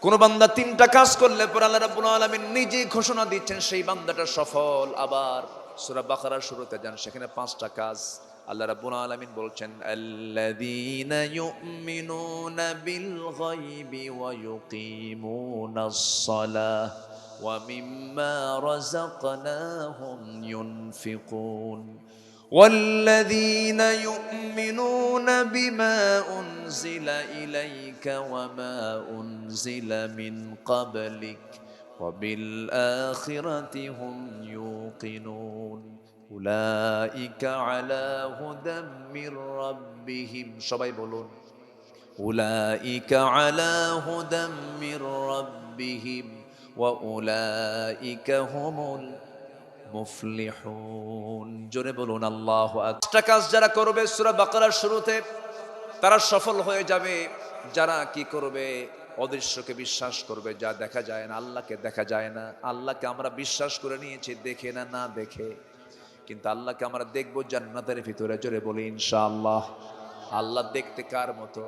কোন বান্দা 3টা কাজ করলে পর আল্লাহ রাব্বুল আলামিন নিজে ঘোষণা দিচ্ছেন সেই বান্দাটা সফল। আবার সূরা বাকারার শুরুতে যান, সেখানে 5টা কাজ আল্লাহ রাব্বুল আলামিন বলছেন, আল্লাযীনা ইউমিনুনা বিল গায়বি ওয়া ইউকিমুনাস সালাহ ওয়া মিম্মা রাযাকনাহুম ইউনফিকুন والذين يؤمنون بما أنزل إليك وما أنزل من قبلك وبالآخرة هم يوقنون أولئك على هدى من ربهم সবাই বলুন أولئك على هدى من ربهم وأولئك هم মুফলিহুন। জোরে বলুন আল্লাহু আকবার। 5টা কাজ যারা করবে সূরা বাকারার শুরুতে, তারা সফল হয়ে যাবে। যারা কি করবে? অদৃশ্যকে বিশ্বাস করবে, যা দেখা যায় না। আল্লাহকে দেখা যায় না, আল্লাহকে আমরা বিশ্বাস করে নিয়েছি দেখে না, না দেখে। কিন্তু আল্লাহকে আমরা দেখব জান্নাতের ভিতরে। জোরে বলি ইনশাআল্লাহ। আল্লাহ দেখতে কার মতো?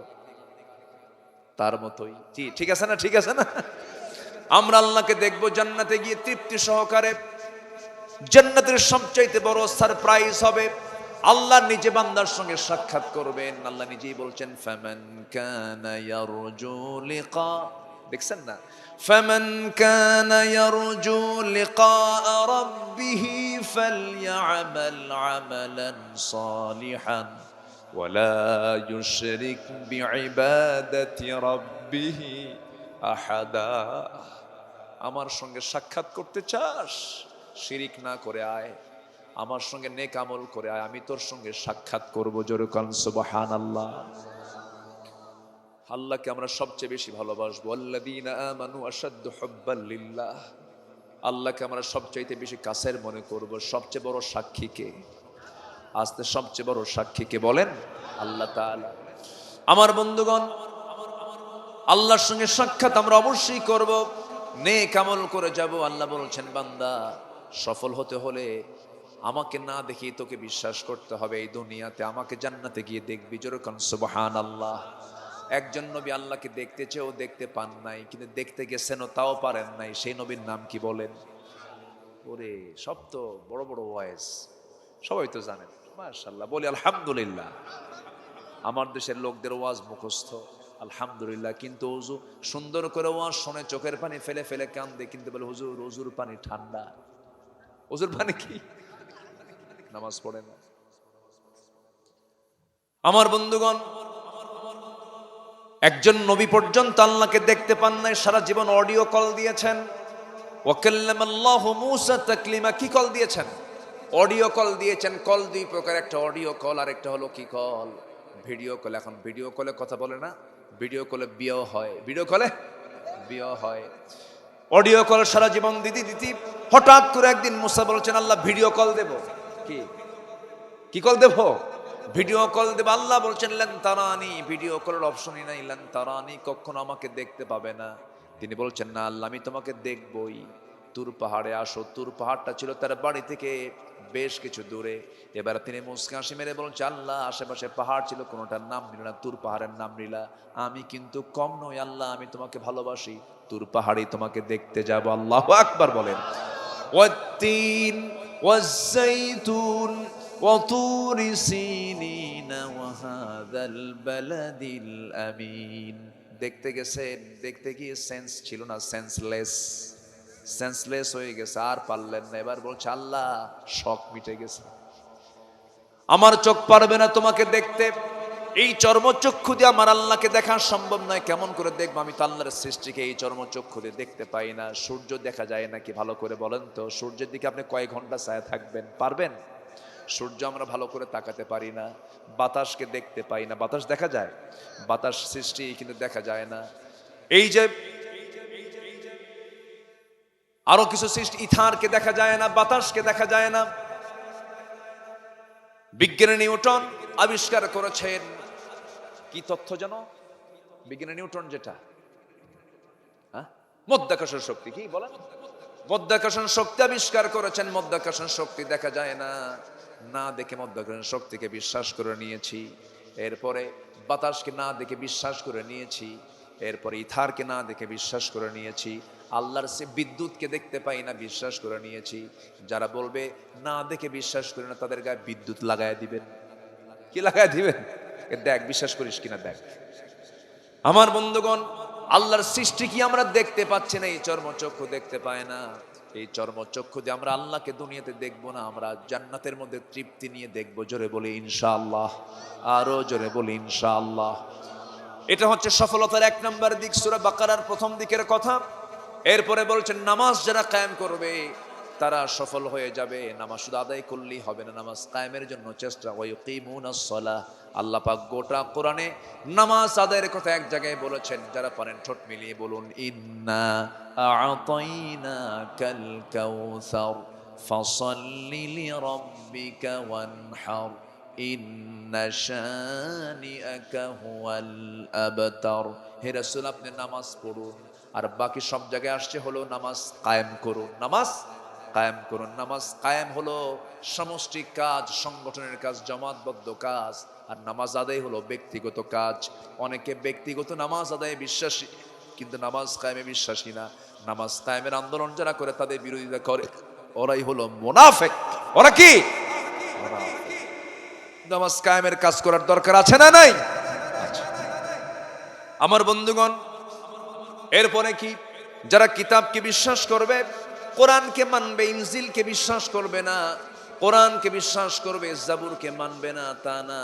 তার মতোই। ঠিক আছে না? ঠিক আছে না? আমরা আল্লাহকে দেখব জান্নাতে গিয়ে তৃপ্তি সহকারে। জান্নাতের সবচাইতে বড় সারপ্রাইজ হবে আল্লাহ নিজে বান্দার সঙ্গে সাক্ষাৎ করবেন। আল্লাহ নিজেই বলছেন ফামান কানা ইয়ারজু লিকা, দেখছেন না? ফামান কানা ইয়ারজু লিকা রাব্বিহি ফালইআমাল আমালান সালিহান ওয়ালা ইউশরিক বিইবাদাতি রাব্বিহি আহাদা। আমার সঙ্গে সাক্ষাৎ করতে চাস? শিরিক না করে আয়, আমার সঙ্গে নেক আমল করে আয়, আমি তোর সঙ্গে সাক্ষাৎ করবো। জোরে কান সুবহানাল্লাহ। আল্লাহকে আমরা সবচেয়ে বেশি ভালোবাসবো। আল্লাযীনা আমানু আশাদ্দু হুব্বান লিল্লাহ। আল্লাহকে আমরা সবচাইতে বেশি কাছের মনে করব। সবচেয়ে বড় সাক্ষী কে? আজকে সবচেয়ে বড় সাক্ষী কে বলেন? আল্লাহ তাআলা। আমার বন্ধুগণ, আল্লাহর সঙ্গে সাক্ষাৎ আমরা অবশ্যই করব, নেক আমল করে যাব। আল্লাহ বলছেন বান্দা সফল হতে হলে আমাকে না দেখি তোকে বিশ্বাস করতে হবে। এই দুনিয়াতে আমাকে জান্নাতে গিয়ে দেখবি, যেরকম সুবহানাল্লাহ। একজন নবী আল্লাহকে দেখতে চেয়েও দেখতে পান নাই, কিন্তু দেখতে গেছেনও তাও পারেন নাই। সেই নবীর নাম কি বলেন? ওরে সব তো বড় বড় ওয়াইজ, সবাই তো জানেন, মাশাআল্লাহ। বলি আলহামদুলিল্লাহ। আমার দেশের লোকদের ওয়াজ মুখস্থ, আলহামদুলিল্লাহ, কিন্তু হুজুর সুন্দর করে ওয়াজ শুনে চোখের পানি ফেলে ফেলে কান্দে, কিন্তু বলে হুজুর হুজুর পানি ঠান্ডা। হুজুর পানি কি? নামাজ পড়ে না। আমার বন্ধুগণ, একজন নবী পর্যন্ত আল্লাহকে দেখতে পান নাই, সারা জীবন অডিও কল দিয়েছেন। ওয়াকাল্লামাল্লাহু মূসা তাকলিমা, কি কল দিয়েছেন? অডিও কল দিয়েছেন। কল দুই প্রকার, একটা অডিও কল আর একটা হলো কি কল? Video call. এখন ভিডিও কলে কথা বলে না, ভিডিও কলে বিয়ে হয়, ভিডিও কলে বিয়ে হয়। অডিও কল সারা জীবন দিদি দিদি, হঠাৎ করে একদিন মূসা বলছেন আল্লাহ ভিডিও কল দেব। কি কি কল দেব? ভিডিও কল দেব। আল্লাহ বলছেন লান তারানি, ভিডিও কলের অপশনই নাই, লান তারানি, কখনো আমাকে দেখতে পাবে না। তিনি বলছেন না আল্লাহ আমি তোমাকে দেখবই। তুর পাহাড়ে আসো। তুর পাহাড়টা ছিল তার বাড়ি থেকে বেশ কিছু দূরে। এবার তিনি মুস্কি হাসি মেরে বলছেন আল্লাহ আশেপাশে পাহাড় ছিল, কোনোটার নাম নিল না, তুর পাহাড়ের নাম নিলা। আমি কিন্তু কম নই আল্লাহ, আমি তোমাকে ভালোবাসি, তুর পাহাড়ি তোমাকে দেখতে যাব। আল্লাহু আকবার বলেন। ওয়াত্তিন ওয়াজ্জাইতুন وطور سينين وهذا البلد الأمين। দেখতে গেছেন, দেখতে গিয়ে সেন্স ছিল না, সেন্সলেস হয়ে গেছে, আর পারলেন না। এবার বলছে আল্লাহ শখ মিটে গেছে, আমার চোখ পারবে না তোমাকে দেখতে। এই চর্মচক্ষু দিয়ে আমার আল্লাহকে দেখা সম্ভব নয়। কেমন করে দেখবো? আমি তো আল্লাহর সৃষ্টিকে এই চর্মচক্ষু দিয়ে দেখতে পাই না। সূর্য দেখা যায় নাকি? ভালো করে বলেন তো, সূর্যের দিকে আপনি কয়েক ঘন্টা ছায়া থাকবেন? পারবেন? সূর্য আমরা ভালো করে তাকাতে পারি না। বাতাসকে দেখতে পাই না। বাতাস দেখা যায়, বাতাস সৃষ্টি কিন্তু দেখা যায় না। এই যে আরো কিছু সৃষ্টি, ইথারকে দেখা যায় না, বাতাসকে দেখা যায় না। বিজ্ঞানী নিউটন আবিষ্কার করেছেন কি তথ্য জানো? বিজ্ঞানী নিউটন যেটা মাধ্যাকর্ষণ শক্তি, কি বলেন? মাধ্যাকর্ষণ শক্তি আবিষ্কার করেছেন। মাধ্যাকর্ষণ শক্তি দেখা যায় না, না দেখে মাধ্যাকর্ষণ শক্তিকে বিশ্বাস করে নিয়েছি। এরপরে বাতাসকে না দেখে বিশ্বাস করে নিয়েছি। এরপরে ইথারকে না দেখে বিশ্বাস করে নিয়েছি। আল্লাহর সে বিদ্যুৎকে দেখতে পাই না, বিশ্বাস করে নিয়েছি। যারা বলবে না দেখে বিশ্বাস করে না, তাদের গায়ে বিদ্যুৎ লাগায় দিবেন। কি লাগায় দিবেন? দেখ বিশ্বাস করিস কিনা দেখ। আমার বন্ধুগণ, আল্লাহর সৃষ্টি কি আমরা দেখতে পাচ্ছি না? এই চর্মচক্ষু দেখতে পায় না। এই চর্মচক্ষু দিয়ে আমরা আল্লাহকে দুনিয়াতে দেখবো না, আমরা জান্নাতের মধ্যে তৃপ্তি নিয়ে দেখবো। জোরে বলি ইনশাআল্লাহ, আরো জোরে বলি ইনশাআল্লাহ। এটা হচ্ছে সফলতার এক নম্বর দিক, সূরা বাকারার প্রথম দিকের কথা। এরপরে বলছেন নামাজ যারা কায়েম করবে তারা সফল হয়ে যাবে। নামাজ শুধু আদায় করলেই হবে না, নামাজ কায়েমের জন্য চেষ্টা। ওয়ায়ুকিমুনাস সালাহ, আল্লাহ পাক গোটা কোরআনে নামাজ আদায়ের কথা এক জায়গায় বলেছেন। যারা পারেন ঠোঁট মিলিয়ে বলুন ইন্না আ'তাইনাকাল কাউসার ফাসাল্লি লিরাব্বিকা ওয়ানহার ইন্না শানিআকা হুয়াল আবতার। হে রাসূল আপনি নামাজ পড়ুন, আর বাকি সব জায়গায় আসছে হলো নামাজ কায়েম করুন, নামাজ কায়েম করুন। নামাজ কায়েম হলো সমষ্টি কাজ, সংগঠনের কাজ, জামাতবদ্ধ কাজ। আর নামাজ আদায় হলো ব্যক্তিগত কাজ। অনেকে ব্যক্তিগত নামাজ আদায়ে বিশ্বাসী, কিন্তু নামাজ কায়েমে বিশ্বাসী না। নামাজ কায়েমের আন্দোলন যারা করে তাদের বিরোধিতা করে, ওরাই হলো মুনাফিক। ওরা কি? নামাজ কায়েমের কাজ করার দরকার আছে না নাই? আমার বন্ধুগণ, এরপরে কি? যারা কিতাবকে বিশ্বাস করবে, কোরআনকে মানবে, ইনজিলকে বিশ্বাস করবে না, কোরআনকে বিশ্বাস করবে, জাবুরকে মানবে না, তা না।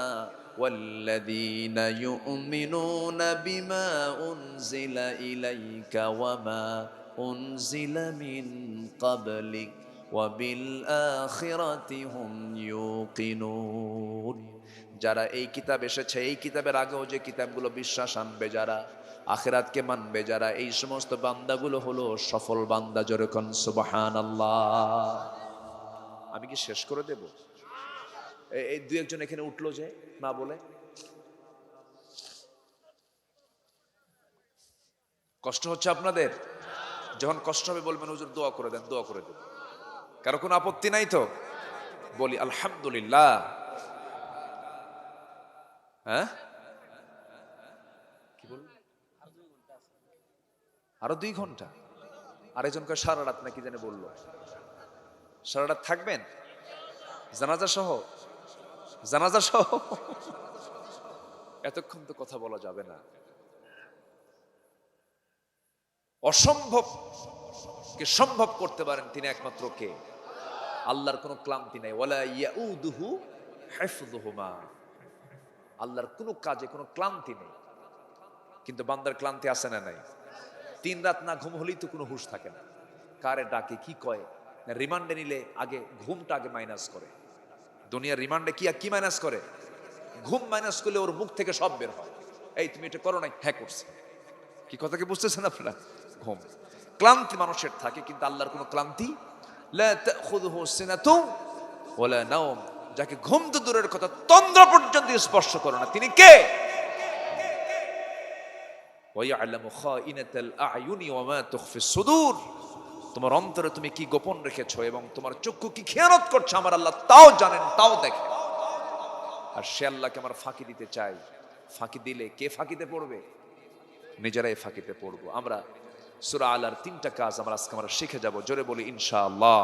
ওয়াল্লাযীনা ইউমিনুনা বিমা উনজিলা ইলাইকা ওয়া মা উনজিলা মিন ক্বাবলিক ওয়া বিল আখিরাতি হুম ইউকিনুন। যারা এই কিতাব এসেছে, এই কিতাবের আগেও যে কিতাবগুলো বিশ্বাস আনবে যারা, আখিরাতকে মানবে যারা, এই সমস্ত বান্দাগুলো হলো সফল বান্দা। যেরকম সুবহানাল্লাহ। আমি কি শেষ করে দেব? এই দুই একজন এখানে উঠলো যে না বলে, কষ্ট হচ্ছে আপনাদের? যখন কষ্ট হবে বলবেন হুজুর দোয়া করে দেন, দোয়া করে দেন। কারো কোনো আপত্তি নাই তো? বলি আলহামদুলিল্লাহ। হ্যাঁ, কি বল, আরো 2 ঘন্টা? আরেকজনকে সারা রাত নাকি জানে বললো, সারা রাত থাকবেন জানাজা সহ? জানাজা সহ? এতক্ষণ তো কথা বলা যাবে না। অসম্ভব কে সম্ভব করতে পারেন তিনি একমাত্র কে? আল্লাহর কোনো ক্লান্তি নাই। ওয়ালা ইয়াউদুহু হিফযুহুমা। আল্লাহর কোনো কাজে কোনো ক্লান্তি নেই, কিন্তু বান্দার ক্লান্তি আছে না নাই? 3 রাত না ঘুম হলেই তো কোনো হুঁশ থাকে না। কারে ডাকে, কি কয়, না রিমান্ডে নিলে আগে ঘুমটা আগে মাইনাস করে। দুনিয়ার রিমান্ডে কি মাইনাস করে? ঘুম মাইনাস করলে ওর মুখ থেকে সব বের হয়। এই তুমি এটা করো নাই, হ্যাঁ করছে। কি কথা কি বুঝতেছেন আপনারা? ঘুম, ক্লান্তি মানুষের থাকে, কিন্তু আল্লাহর কোনো ক্লান্তি লা তাখুযুহু সিনাতু ওয়ালা নাওম। যাকে ঘুম তো দূরের কথা, তন্দ্রা পর্যন্ত স্পর্শ করে না, তিনি কে? ওয়া ইয়ালামু খাইনাতাল আ'য়ুনি ওয়া মা তুখফিস সুদূর। তোমার অন্তরে তুমি কি গোপন রেখেছো এবং তোমার চক্ষু কি খেয়ানত করছে, আমার আল্লাহ তাও জানেন, তাও দেখেন। আর সে আল্লাহকে আমার ফাঁকি দিতে চাই, ফাঁকি দিলে কে ফাঁকিতে পড়বে? নিজেরাই ফাঁকিতে পড়বো আমরা। সূরা আলার 3টা কাজ আজকে আমরা শিখে যাব, জোরে বলি ইনশাআল্লাহ।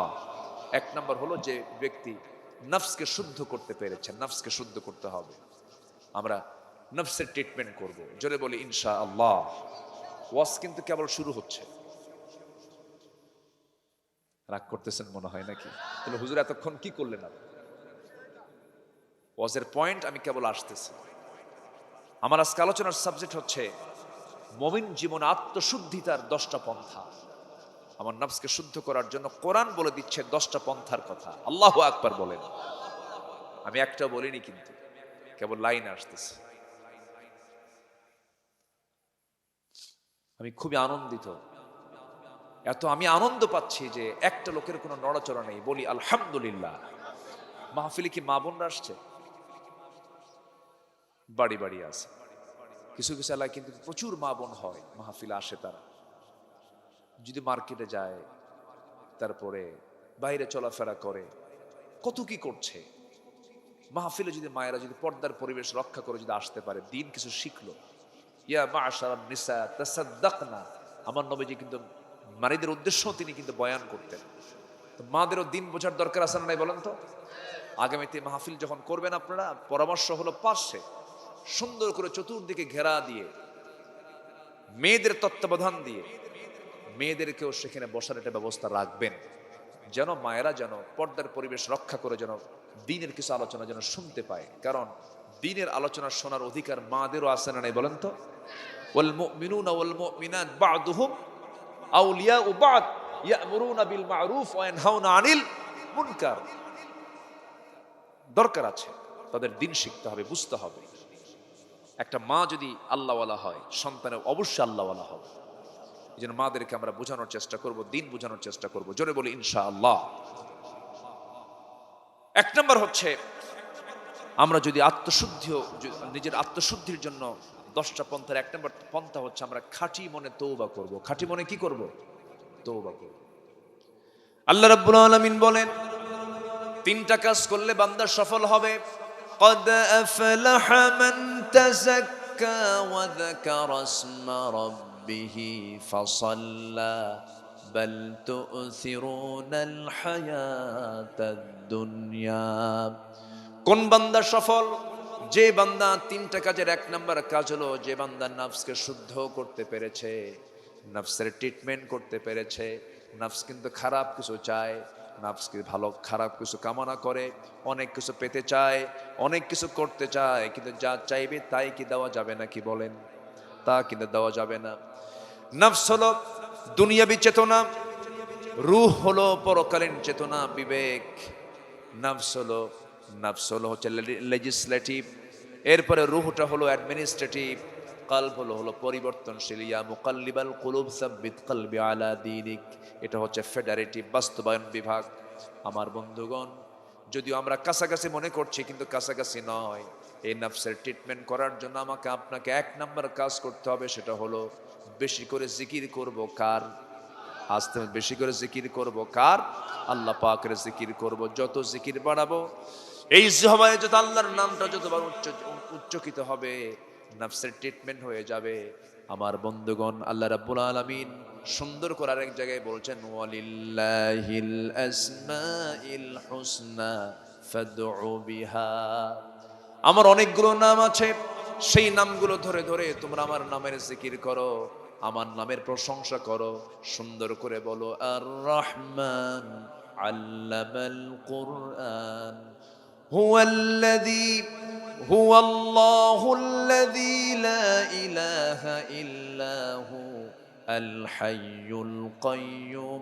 1 নম্বর হলো যে ব্যক্তি নফসকে শুদ্ধ করতে পেরেছেন, নফসকে শুদ্ধ করতে হবে, আমরা নফসের ট্রিটমেন্ট করব, জোরে বলি ইনশাআল্লাহ। ওয়াজ কিন্তু কেবল শুরু হচ্ছে। রাগ করতেছেন মনে হয় নাকি? তাহলে হুজুর এতক্ষণ কি করলেন? আপনি ওয়াজের পয়েন্ট আমি কেবল আসতেছি। আমার আজকে আলোচনার সাবজেক্ট হচ্ছে মুমিন জীবনে আত্মশুদ্ধিতার 10টা পন্থা। আমার নফসকে শুদ্ধ করার জন্য কোরআন বলে দিচ্ছে 10টা পন্থার কথা। আল্লাহু আকবার বলেন। আমি একটা বলিনি, কিন্তু কেবল লাইন আসতেছে। আমি খুবই আনন্দিত, আমি আনন্দ পাচ্ছি যে একটা লোকের কোনো নড়াচড়া নেই। বলি আলহামদুলিল্লাহ। মাহফিলে কি মা বোনরা আসছে? বাড়ি বাড়ি আছে। কিছু কিছু এলাকায় কিন্তু প্রচুর মা বোন হয়, মাহফিলে আসে। তারা যদি মার্কেটে যায়, তারপরে বাইরে চলাফেরা করে, কত কি করছে। মাহফিলে যদি মায়েরা যদি পর্দার পরিবেশ রক্ষা করে যদি আসতে পারে, দিন কিছু শিখলো। ইয়া মা'শারান নিসা তাসাদ্দাকনা। আমার নবীজি কিন্তু নারীদের উদ্দেশ্যও তিনি কিন্তু বয়ান করতেন। তো মাদেরও দিন বোঝার দরকার আছে না নাই বলেন তো? আগামীতে মাহফিল যখন করবেন আপনারা, পরামর্শ হলো পাশে সুন্দর করে চতুর্দিকে ঘেরা দিয়ে, মেয়েদের তত্ত্বাবধান দিয়ে মেয়েদেরকেও সেখানে বসার একটা ব্যবস্থা রাখবেন, যেন মায়েরা যেন পর্দার পরিবেশ রক্ষা করে যেন দ্বীনের কিছু আলোচনা যেন শুনতে পায়। কারণ দ্বীনের আলোচনা শোনার অধিকার মাদেরও আছে না নাই বলেন তো? ওয়াল মুমিনুনা ওয়াল মুমিনাত বা'দুহুম আউলিয়াউ বা'দ ইয়া'মুরুনা বিল মা'রুফ ওয়া ইয়ানহাউনা আনিল মুনকার। দরকার আছে, তাদের দ্বীন শিখতে হবে, বুঝতে হবে। একটা মা যদি আল্লাহওয়ালা হয়, সন্তানের অবশ্যই আল্লাহওয়ালা হবে। এই জন্য মাদেরকে আমরা বোঝানোর চেষ্টা করব, দ্বীন বোঝানোর চেষ্টা করব, জোরে বলি ইনশাআল্লাহ। 1 নম্বর হচ্ছে, আমরা যদি নিজের আত্মশুদ্ধির জন্য 10টা পন্থার 1 নম্বর পন্থা হচ্ছে আমরা খাঁটি মনে তওবা করব। খাঁটি মনে কি করব? তওবা করব। আল্লাহ রাব্বুল আলামিন বলেন 3টা কাজ করলে বান্দা সফল হবে। قد أفلح من تزكى وذكر اسم ربه فصلى بل تؤثرون الحياة الدنيا। কোন বান্দা সফল? যে বান্দা 3টা কাজের 1 নম্বর কাজ হলো যে বান্দা নফসকে শুদ্ধ করতে পেরেছে, নফসের ট্রিটমেন্ট করতে পেরেছে। নফস কিন্তু খারাপ কিছু চায়, নফসকে ভালো খারাপ কিছু কামনা করে, অনেক কিছু পেতে চায়, অনেক কিছু করতে চায়, কিন্তু যা চাইবে তাই কি দেওয়া যাবে না? কি বলেন? তা কিন্তু দেওয়া যাবে না। নফস হলো দুনিয়াবী চেতনা, রূহ হলো পরকালীন চেতনা, বিবেক। নফস হলো হচ্ছে লেজিসলেটিভ, এরপরে রূহটা হলো অ্যাডমিনিস্ট্রেটিভ, কলব হলো পরিবর্তনশীল। ইয়া মুকাল্লিবাল কুলুব সাব্বিত কলবি আলা দীনিক, এটা হচ্ছে ফেডারেটিভ, বাস্তবায়ন বিভাগ। আমার বন্ধুগণ, যদিও আমরা কাছাকাছি মনে করছি, কিন্তু কাছাকাছি নয়। এই নফসের ট্রিটমেন্ট করার জন্য আমাকে আপনাকে 1 নম্বর কাজ করতে হবে, সেটা হলো বেশি করে জিকির করব। কার? আস্তে বেশি করে জিকির করব কার? আল্লাহ পাকের জিকির করব। যত জিকির বাড়াবো, এই জিহ্বায় যত আল্লাহর নামটা যতবার উচ্চকিত হবে, নফসের ট্রিটমেন্ট হয়ে যাবে। আমার বন্ধুগণ, আল্লাহ রাব্বুল আলামিন সুন্দর করে আরেক জায়গায় বলছেন, ওয়ালিল্লাহিল আসমাইল হুসনা ফাদউ বিহা। আমার অনেকগুলো নাম আছে, সেই নামগুলো ধরে ধরে তোমরা আমার নামের জিকির করো, আমার নামের প্রশংসা করো, সুন্দর করে বলো আর রহমান আল্লামাল কুরআন হুয়াল্লাযী হুয়াল্লাহুল্লাযী লা ইলাহা ইল্লা হু আল হাইয়ুল কাইয়্যুম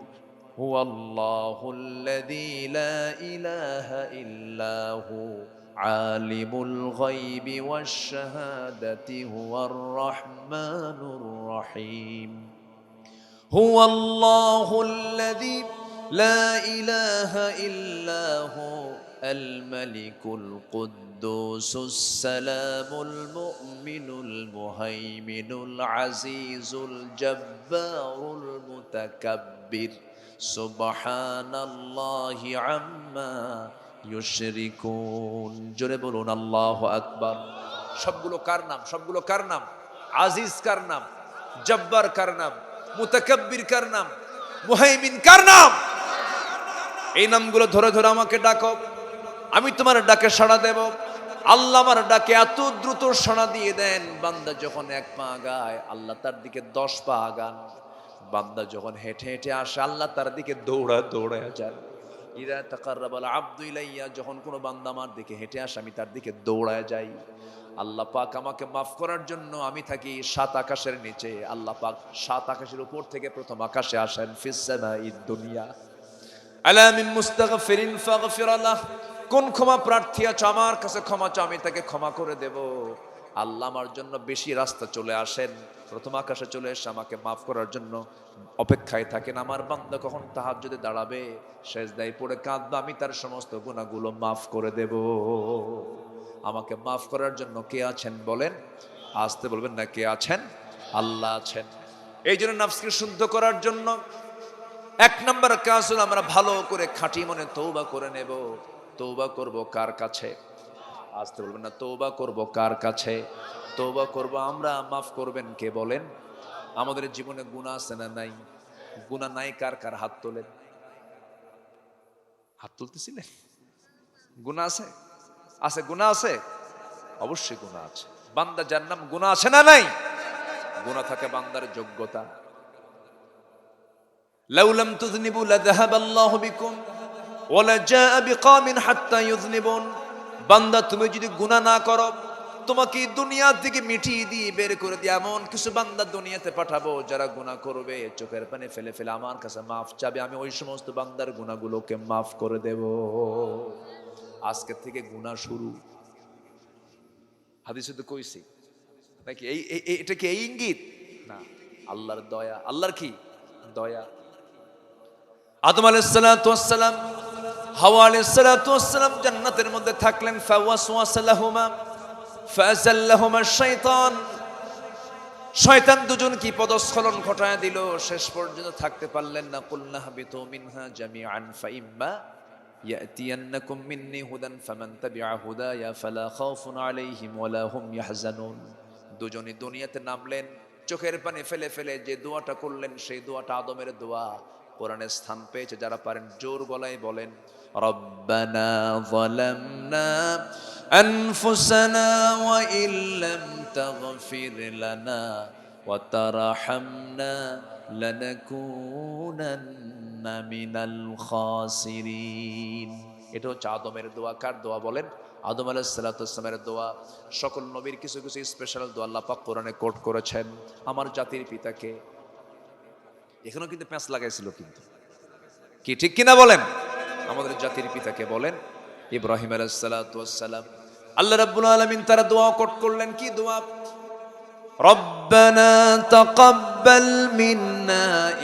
হুয়াল্লাহুল্লাযী লা ইলাহা ইল্লা হু আলিমুল গায়বি ওয়াশ শাহাদাতি হুয়ার রহমানুর রহিম হুয়াল্লাহুল্লাযী লা ইলাহা ইল্লা হু আল মালিকুল কুদ্দুসুস সালামুল মুমিনুল মুহাইমিনুল আজিজুল জব্বারুল মুতাকাব্বির সুবহানাল্লাহি আম্মা ইউশরিকুন। জোরে বলুন আল্লাহু আকবার। সবগুলো কার নাম? সবগুলো কার নাম? আজিজ কার নাম? জব্বার কার নাম? মুতাকাব্বির কার নাম? মুহাইমিন কার নাম? এই নামগুলো ধরে ধরে আমাকে ডাকো, আমি তোমার ডাকে সাড়া দেব। আল্লাহ আমার ডাকে এত দ্রুত সাড়া দিয়ে দেন, বান্দা যখন এক পা আগায় আল্লাহ তার দিকে 10 পা আগান। বান্দা যখন হেঁটে হেঁটে আসে আল্লাহ তার দিকে দৌড়া দৌড়া যান। ইরা তাকাররাবাল আব্দু ইলাইয়া, যখন কোনো বান্দা আমার দিকে হেঁটে আসে আমি তার দিকে দৌড়ায় যাই। আল্লাহ পাক আমাকে মাফ করার জন্য আমি থাকি 7 আকাশের নিচে, আল্লাহ পাক 7 আকাশের উপর থেকে প্রথম আকাশে আসেন। ফিস সামাইদ দুনিয়া আলা মিন মুস্তাগফিরিন ফাগফির লাহ। কোন ক্ষমা প্রার্থী আছে আমার কাছে ক্ষমা চাও, আমি তাকে ক্ষমা করে দেব। আল্লাহ আমার জন্য বেশি রাস্তা চলে আসেন, প্রথম আকাশে চলে এসে আমাকে মাফ করার জন্য অপেক্ষায় থাকেন। আমার বান্দা কখন তাহাজ্জুদে দাঁড়াবে, সেজদায় পড়ে কাঁদবে, আমি তার সমস্ত গুনাহগুলো মাফ করে দেব। আমাকে মাফ করার জন্য কে আছেন বলেন? আসতে বলবেন না, কে আছেন? আল্লাহ আছেন। এই জন্য নফসকে শুদ্ধ করার জন্য 1 নম্বর কাজ হলো আমরা ভালো করে খাঁটি মনে তওবা করে নেব। তওবা করব কার কাছে? আসতে বলবেন না, তওবা করব কার কাছে? তওবা করব আমরা, মাফ করবেন কে বলেন? আমাদের জীবনে গুনাহ আছে না নাই? গুনাহ নাই কার কার? হাত তোলেন। হাত তুলতেছিলেন? গুনাহ আছে? আছে গুনাহ আছে? অবশ্যই গুনাহ আছে। বান্দা যার নাম গুনাহ আছে না নাই? গুনাহ থাকে বান্দার যোগ্যতা। লাউ লাম তুযনিবু লাযাহাবা আল্লাহু বিকুম ওয়া লাজাআ বিকওমিন হাত্তা ইউযনিবুন। বান্দা তুমি যদি গুনাহ না করো, তোমাকে দুনিয়া থেকে মিটিয়ে দিয়ে বের করে দিয়ে এমন কিছু বান্দা দুনিয়াতে পাঠাবো যারা গুনাহ করবে, চোখের পানি ফেলে ফেলে আমার কাছে মাফ চাবে, আমি ওই সমস্ত বান্দার গুনাহগুলোকে মাফ করে দেব। আজকে থেকে গুনাহ শুরু। হাদিসে তো কইছি নাকি? এটা কি এই ইঙ্গিত? না, আল্লাহর দয়া। আল্লাহর কি দয়া? আদম আলাইহিস সালাতু ওয়াস সালাম, হাওয়া আলাইহিস সালাতু ওয়াস সালাম জান্নাতের মধ্যে থাকলেন। ফাওয়াসওয়াসা লাহুমা ফাযাল্লাহুমা শাইতান। শয়তান দুজন কি পদস্খলন ঘটায় দিল, শেষ পর্যন্ত থাকতে পারলেন না। কুলনা হাবিতু মিনহা জামিআন ফাইম্মা ইয়াতিয়ান্নাকুম মিন্নি হুদান ফামান তাবিআ হুদায়া ফালা খাউফুন আলাইহিম ওয়ালা হুম ইয়াহজানুন। দুজনই দুনিয়াতে নামলেন, চোখের পানি ফেলে ফেলে যে দোয়াটা করলেন সেই দোয়াটা আদমের দোয়া, কোরআনে স্থান পেয়েছে। যারা পারেন জোর গলায় বলেন, রব্বানা যালামনা আনফুসানা ওয়া ইল্লাম তাগফির লানা ওয়া তারহামনা লানাকুনান্না মিনাল খাসিরিন। এটা হচ্ছে আদমের দোয়া। কার দোয়া বলেন? আদম আলাইহিস সালাতু ওয়াস সালামের দোয়া। সকল নবীর কিছু কিছু স্পেশাল দোয়া আল্লাহ পাক কোরআনে কোট করেছেন। আমার জাতির পিতাকে, এখানেও কিন্তু প্যাঁচ লাগাইছিল, কিন্তু কি ঠিক কিনা বলেন? আমাদের জাতির পিতাকে বলেন ইব্রাহিম আলাইহিস সালাতু ওয়াস সালাম। আল্লাহ রাব্বুল আলামিন তারা দোয়া কোট করলেন। কি দোয়া? রব্বানা তাকাব্বাল মিন্না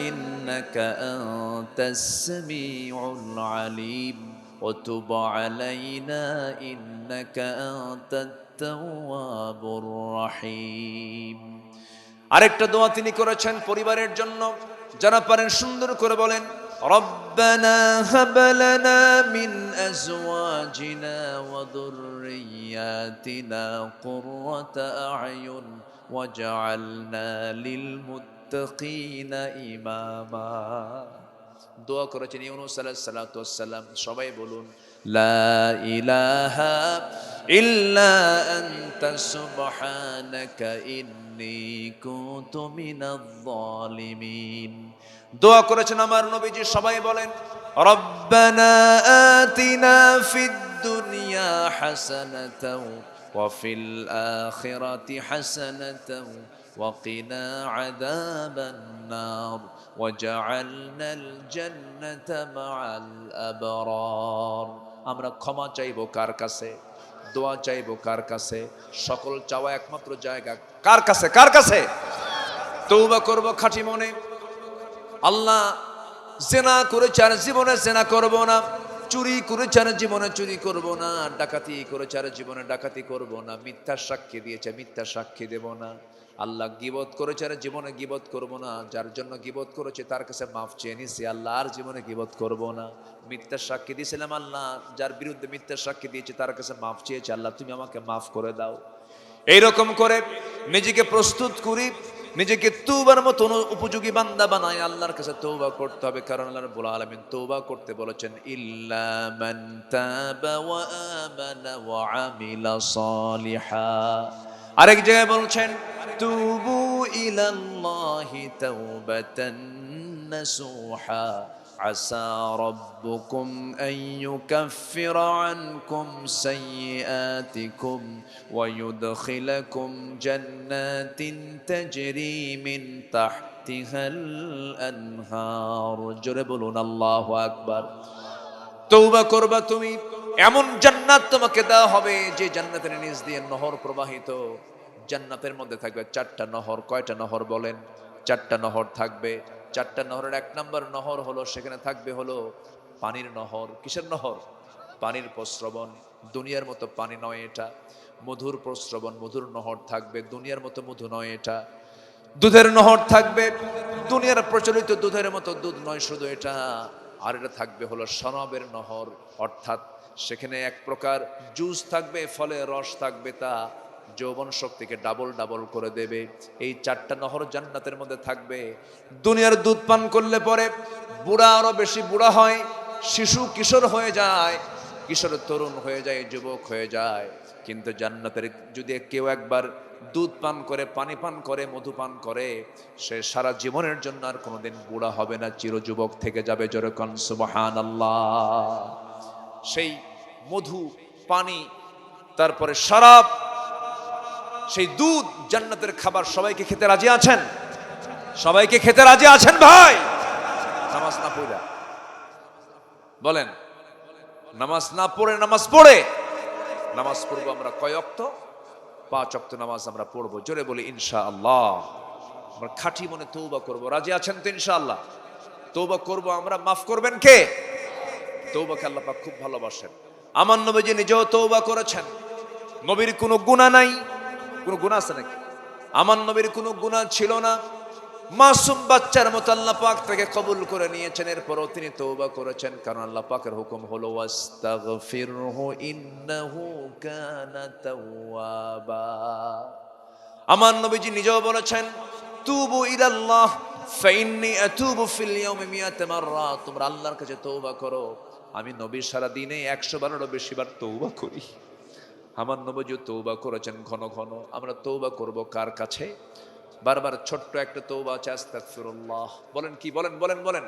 ইন্নাকা আনতাস সামিউল আলিম ওয়া তুব আলাইনা ইন্নাকা আনতাত তাওয়াবুর রহিম। আরেকটা দোয়া তিনি করেছেন পরিবারের জন্য। যারা পারেন সুন্দর করে বলেন রব্বানা হাব লানা মিন আজওয়াজিনা ওয়া যুররিয়াতিনা কুররাতা আ'য়ুন ওয়াজআলনা লিল মুত্তাকিনা ইমামা। দোয়া করেছেন ইউনূস আলাইহিস সালাতু ওয়াস সালাম। সবাই বলুন লা ইলাহা ইল্লা আনতা সুবহানাকা ইন্নী কুনতু মিনাজ জালিমিন। দোয়া করেছেন আমার নবীজি। সবাই বলেন রব্বানা আতিনা ফিদ দুনিয়া হাসানাতাও ওয়া ফিল আখিরাতি হাসানাতাও ওয়া কিনা আযাবান নার ওয়াজআলনাল জান্নাতা মাআল আবরার। আমরা ক্ষমা চাইবো কার কাছে? দোয়া চাইবো কার কাছে? সকল চাওয়া একমাত্র জায়গা কার কাছে? কার কাছে? তওবা করব খাঁটি মনে। আল্লাহ জেনা করেছে আর জীবনে জেনা করব না, চুরি করেছে আর জীবনে চুরি করব না, ডাকাতি করেছে আর জীবনে ডাকাতি করব না, মিথ্যা সাক্ষী দিয়েছে মিথ্যা সাক্ষী দেব না। আল্লাহ গীবত করেছে আর জীবনে গীবত করব না, যার জন্য গীবত করেছে তার কাছে মাফ চেয়ে নিছি, আল্লাহ আর জীবনে গীবত করব না। মিথ্যা সাক্ষী দিয়েছিলাম, আল্লাহ যার বিরুদ্ধে মিথ্যা সাক্ষী দিয়েছে তার কাছে মাফ চেয়েছে, আল্লাহ তুমি আমাকে মাফ করে দাও। এইরকম করে নিজেকে প্রস্তুত করি, নিজেকে তওবার মতো উপযোগী বান্দা বানায় আল্লাহর কাছে তওবা করতে হবে। কারণ আল্লাহ রাব্বুল আলামিন তওবা করতে বলেছেন ইল্লা মান তাবা ওয়া আমানা ওয়া আমিলা সালিহা। আরেক জায়গায় বলছেন তুবু ইলাল্লাহি তাওবাতান নাসুহা আসা রাব্বুকুম আন ইউকাফিরা আনকুম সাইয়্যাতিকুম ওয়া ইউদখিলাকুম জান্নাতিন তাজরি মিন তাহতিহাল আনহার। জোরে বলুন আল্লাহু আকবার। তওবা করবা তুমি, এমন জান্নাত তোমাকে দেওয়া হবে যে জান্নাতের নিচ দিয়ে নহর প্রবাহিত। জান্নাতের মধ্যে থাকবে 4টা নহর। কয়টা নহর বলেন? 4টা নহর থাকবে। 4টা নহরের 1 নম্বর নহর হলো, সেখানে থাকবে হলো পানির নহর। কিসের নহর? পানির প্রস্রবণ। দুনিয়ার মতো পানি নয় এটা, মধুর প্রস্রবণ, মধুর নহর থাকবে। দুনিয়ার মতো মধু নয় এটা। দুধের নহর থাকবে, দুনিয়ার প্রচলিত দুধের মতো দুধ নয় শুধু এটা। আর এটা থাকবে হলো শরাবের নহর, অর্থাৎ সেখানে এক প্রকার জুস থাকবে, ফলের রস থাকবে, তা যৌবন শক্তিকে ডাবল ডাবল করে দেবে। এই 4টা নহর জান্নাতের মধ্যে থাকবে। দুনিয়ার দুধ পান করলে পরে বুড়া আরো বেশি বুড়া হয়, শিশু কিশোর হয়ে যায়, কিশোর তরুণ হয়ে যায়, যুবক হয়ে যায়। কিন্তু জান্নাতের যদি কেউ একবার দুধ পান করে, পানি পান করে, মধু পান করে, সে সারা জীবনের জন্য আর কোনোদিন বুড়া হবে না, চিরযুবক থেকে যাবে। জোরে কোন সুবহানাল্লাহ। সেই মধু, পানি, তারপরে শরাব, সেই দুধ, জান্নাতের খাবার। সবাইকে খেতে রাজি আছেন? সবাইকে খেতে রাজি আছেন ভাই? নামাজ না পড়া বলেন, নামাজ না পড়ে, নামাজ পড়ে। নামাজ পড়বো আমরা কয় ওয়াক্ত? 5 ওয়াক্ত নামাজ আমরা পড়বো। জোরে বলি ইনশাআল্লাহ। আমরা খাঁটি মনে তওবা করব। রাজি আছেন তো ইনশাআল্লাহ? তওবা করব আমরা। মাফ করবেন কে? তওবাকে আল্লাহ পাক খুব ভালোবাসেন। আমার নবীজি নিজেও তওবা করেছেন। নবীর কোনো গুনাহ নাই। কোনো গুনাহ আছে নাকি? আমার নবীর কোনো গুনাহ ছিল না। মাসুম বাচ্চার মতো আল্লাহ পাক তাকে কবুল করে নিয়েছেন। এরপরও তিনি তওবা করেছেন, কারণ আল্লাহ পাকের হুকুম হলো ওয়াস্তাগফিরহু ইন্নাহু কানা তাওয়াবা। আমার নবীজি নিজেও বলেছেন তুবু ইলাল্লাহ ফাইন্নী আতুবু ফিল ইয়াউমি মিয়াত মাররা। তোমরা আল্লাহর কাছে তওবা করো, আমি নবী সারা দিনে 100 বারেরও বেশি বার তওবা করি। আমার নবীজি তওবা করেছেন ঘন ঘন। আমরা তওবা করব কার কাছে? বারবার ছোট্ট একটা তওবা আছে, আস্তাগফিরুল্লাহ। বলেন কি? বলেন বলেন বলেন,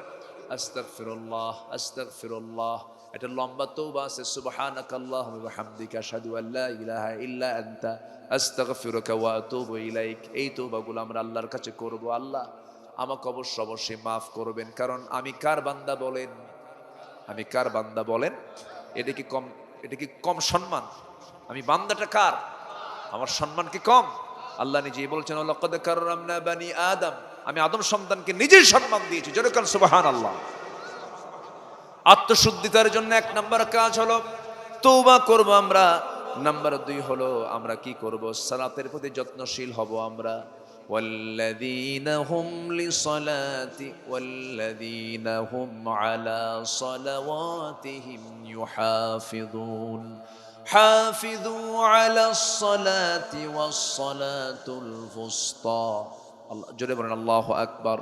আস্তাগফিরুল্লাহ আস্তাগফিরুল্লাহ। এটা লম্বা তওবা আছে, সুবহানাকাল্লাহুম্মা ওয়া বিহামদিকা আশহাদু আল্লা ইলাহা ইল্লা আনতা আস্তাগফিরুকা ওয়া আতুবু ইলাইক। এই তওবাগুলো আমরা আল্লাহর কাছে করব। আল্লাহ আমাকে অবশ্যই মাফ করবেন, কারণ আমি কার বান্দা বলেন? আমি কার বান্দা বলেন? এটা কি কম সম্মান? আমি বান্দাটা কার? আমার সম্মান কি কম? আল্লাহ নিজেই বলছেন লাকাদ কাররামনা বানি আদম। আমি আদম সন্তানকে নিজেই সম্মান দিয়েছি। জোরে বলেন সুবহানাল্লাহ। আত্মশুদ্ধিতার জন্য 1 নম্বর কাজ হলো তওবা করব আমরা। নাম্বার 2 হলো আমরা কি করব? সালাতের প্রতি যত্নশীল হব আমরা। والذين هم على صلواتهم يحافظون حافظوا على الصلاة والصلاة الوسطى জোরে বলেন আল্লাহু আকবার।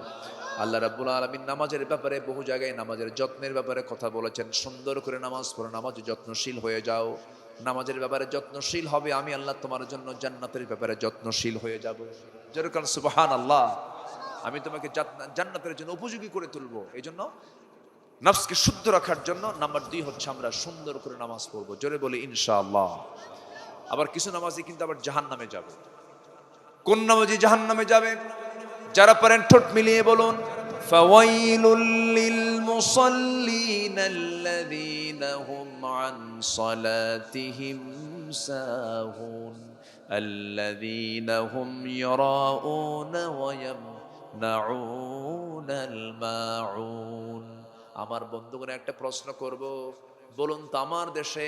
আল্লাহ রাব্বুল আলামিন নামাজের ব্যাপারে বহু জায়গায় নামাজের যত্নের ব্যাপারে কথা বলেছেন। সুন্দর করে নামাজ পড়ো, নামাজে যত্নশীল হয়ে যাও। নামাজের ব্যাপারে যত্নশীল হবে, আমি আল্লাহ তোমার জন্য জান্নাতের ব্যাপারে যত্নশীল হয়ে যাব। যেরকম সুবহানাল্লাহ, আমি তোমাকে জান্নাতের জন্য উপযোগী করে তুলবো। এই জন্য নফসকে শুদ্ধ রাখার জন্য নাম্বার 2 হচ্ছে আমরা সুন্দর করে নামাজ পড়বো। জোরে বলি ইনশাআল্লাহ। আবার কিছু নামাজি কিন্তু আবার জাহান্নামে যাবে। কোন নামাজি জাহান্নামে যাবে? যারা পারেন ঠোঁট মিলিয়ে বলুন, ফাওয়াইলুল লিল মুসাল্লিন আল্লাযীনা হুম আন সালাতিহিম সাহুন আল্লাযীনা হুম ইয়ারাউনা ওয়া ইয়ামনাউনাল মাউন। আমার বন্ধুগণ, একটা প্রশ্ন করব, বলুন তো আমার দেশে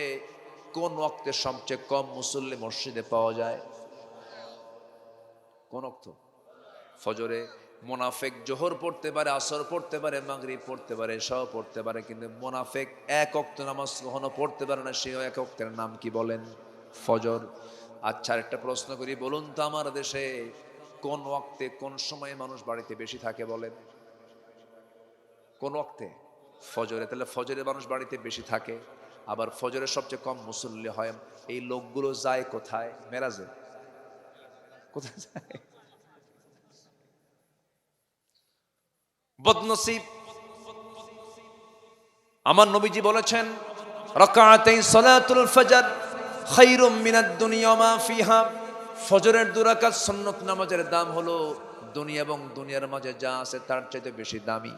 কোন ওয়াক্তে সবচেয়ে কম মুসল্লি মসজিদে পাওয়া যায়? কোন ওয়াক্ত? ফজরে। মুনাফিক জোহর পড়তে পারে, আসর পড়তে পারে, মাগরিব পড়তে পারে, এশাও পড়তে পারে, কিন্তু মুনাফিক এক ওয়াক্ত নামাজ কখনো পড়তে পারে না। সেই এক ওয়াক্তের নাম কি বলেন? ফজর। আচ্ছা, একটা প্রশ্ন করি, বলুন তো আমার দেশে কোন ওয়াক্তে কোন সময়ে মানুষ বাড়িতে বেশি থাকে বলেন? কোন ওয়াক্তে? ফজরে। তাহলে ফজরে মানুষ বাড়িতে বেশি থাকে। আবার ফজরে সবচেয়ে কম মুসল্লি হয়। এই লোকগুলো যায় কোথায়? মেরাজে। কোথায় যায়? বদনসিব। আমার নবীজি বলেছেন, রাকাআতাই সালাতুল ফজর খায়রুম মিনাদ দুনিয়া মা ফিহা। ফজরের 2 রাকাত সুন্নত নামাজের দাম হলো দুনিয়া এবং দুনিয়ার মাঝে যা আছে তার চাইতে বেশি দামি।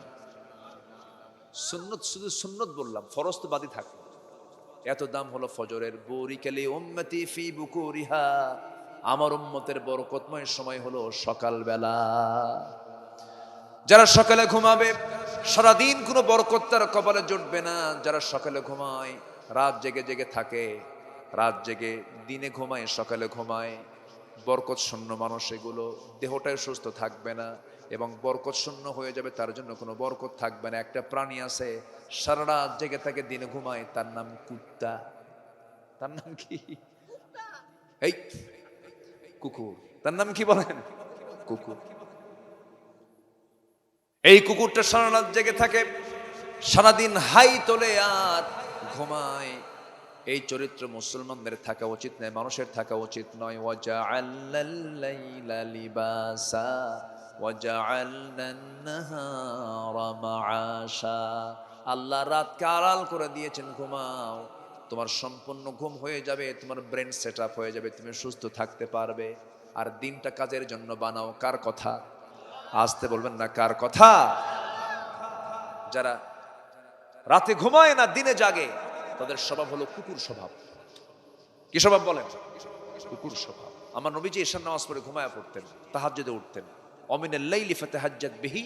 সুন্নত, শুধু সুন্নত বললাম, ফরজ তো বাদই থাকে। এত দাম হলো ফজরের। বুরিকালি উম্মতি ফি বুকুরিহা। আমার উম্মতের বরকতময় সময় হলো সকালবেলা। যারা সকালে ঘুমাবে সারাদিন কোনো বরকত তার কপালে জুটবে না। যারা সকালে ঘুমায়, রাত জেগে জেগে থাকে, রাত জেগে দিনে ঘুমায়, সকালে ঘুমায়, বরকত শূন্য মানুষ, এগুলো দেহটাই সুস্থ থাকবে না এবং বরকত শূন্য হয়ে যাবে, তার জন্য কোনো বরকত থাকবে না। একটা প্রাণী আছে সারা রাত জেগে থাকে, দিনে ঘুমায়, তার নাম কুত্তা। তার নাম কি? এই কুকুর। তার নাম কি বলেন? কুকুর। এই কুকুরটা সারা রাত জেগে থাকে, সারাদিন হাই তোলে আর ঘুমায়। এই চরিত্র মুসলমানদের থাকা উচিত নয়, মানুষের থাকা উচিত নয়। ওয়াজআলনাল লাইলা লিবাসা ওয়াজআলনান নাহারা মাআশা। আল্লাহ রাতকে আড়াল করে দিয়েছেন, ঘুমাও, তোমার সম্পূর্ণ ঘুম হয়ে যাবে, তোমার ব্রেন সেট আপ হয়ে যাবে, তুমি সুস্থ থাকতে পারবে। আর দিনটা কাজের জন্য বানাও। কার কথা? আসতে বলবেন না, কার কথা? যারা রাতে ঘুমায় না, দিনে জাগে, তাদের স্বভাব হলো কুকুর স্বভাব। কি স্বভাব বলেন? কুকুর স্বভাব। আমার নবীজি এশার নামাজ পড়ে ঘুমায়া পড়তেন, তাহাজ্জুদে উঠতেন। অমিনাল লাইলি ফাতাহাজ্জাদ বিহি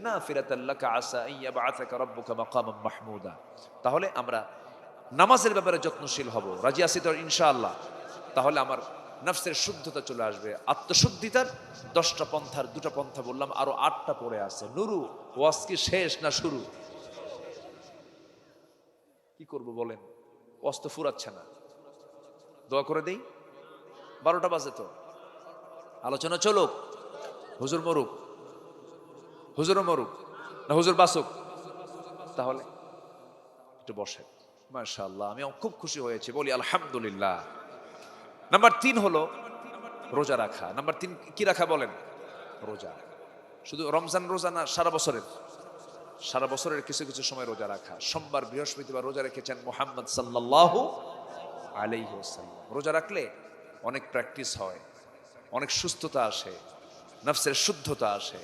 নাফিলাতাল লাকা আসা আন ইয়াবআসাকা রাব্বুকা মাকামান মাহমুদা। তাহলে আমরা নামাজের ব্যাপারে যত্নশীল হব। রাজি আছি তো ইনশাআল্লাহ? তাহলে আমার নফসের শুদ্ধতা চলে আসবে। আত্মশুদ্ধিতার 10টা পন্থার 2টা পন্থা বললাম, আরো 8টা পড়ে আছে। নুরু, ওয়াজ কি শেষ না শুরু? কি করব বলেন? ওয়াজ তো ফুরাচ্ছে না। দোয়া করে দেই, 12টা বাজে তো। আলোচনা চলুক। হুজুর মরুক, হুজুরও মরুক, না হুজুর বাসুক? তাহলে একটু বসে। মাশাআল্লাহ, আমি খুব খুশি হয়েছি, বলি আলহামদুলিল্লাহ। নাম্বার 3 হলো রোজা রাখা। নাম্বার 3 কি রাখা বলেন? রোজা। শুধু রমজান রোজা না, সারা বছরের, সারা বছরের কিছু কিছু সময় রোজা রাখা। সোমবার, বৃহস্পতিবার রোজা রেখেছেন মুহাম্মদ সাল্লাল্লাহু আলাইহি ওয়াসাল্লাম। রোজা রাখলে অনেক প্র্যাকটিস হয়, অনেক সুস্থতা আসে, নফসের শুদ্ধতা আসে,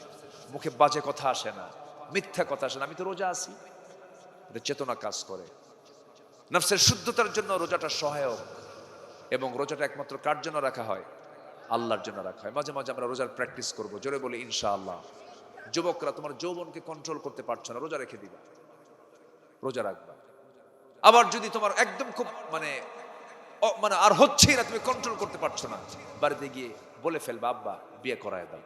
মুখে বাজে কথা আসে না, মিথ্যা কথা আসে না। আমি তো রোজা আছি, এটা চেতনা কাজ করে। নফসের শুদ্ধতার জন্য রোজাটা সহায়ক। এবং রোজাটা একমাত্র কার জন্য রাখা হয়? আল্লাহর জন্য রাখা হয়। মাঝে মাঝে আমরা রোজার প্র্যাকটিস করব, জোরে বলি ইনশাআল্লাহ। যুবকরা, তোমার যৌবনকে কন্ট্রোল করতে পারছো না, রোজা রেখে দিবা, রোজা রাখবা। আবার যদি তোমার একদম খুব মানে আর হচ্ছেই না, তুমি কন্ট্রোল করতে পারছো না, বাড়িতে গিয়ে বলে ফেলবা, আব্বা বিয়ে করায় দাও।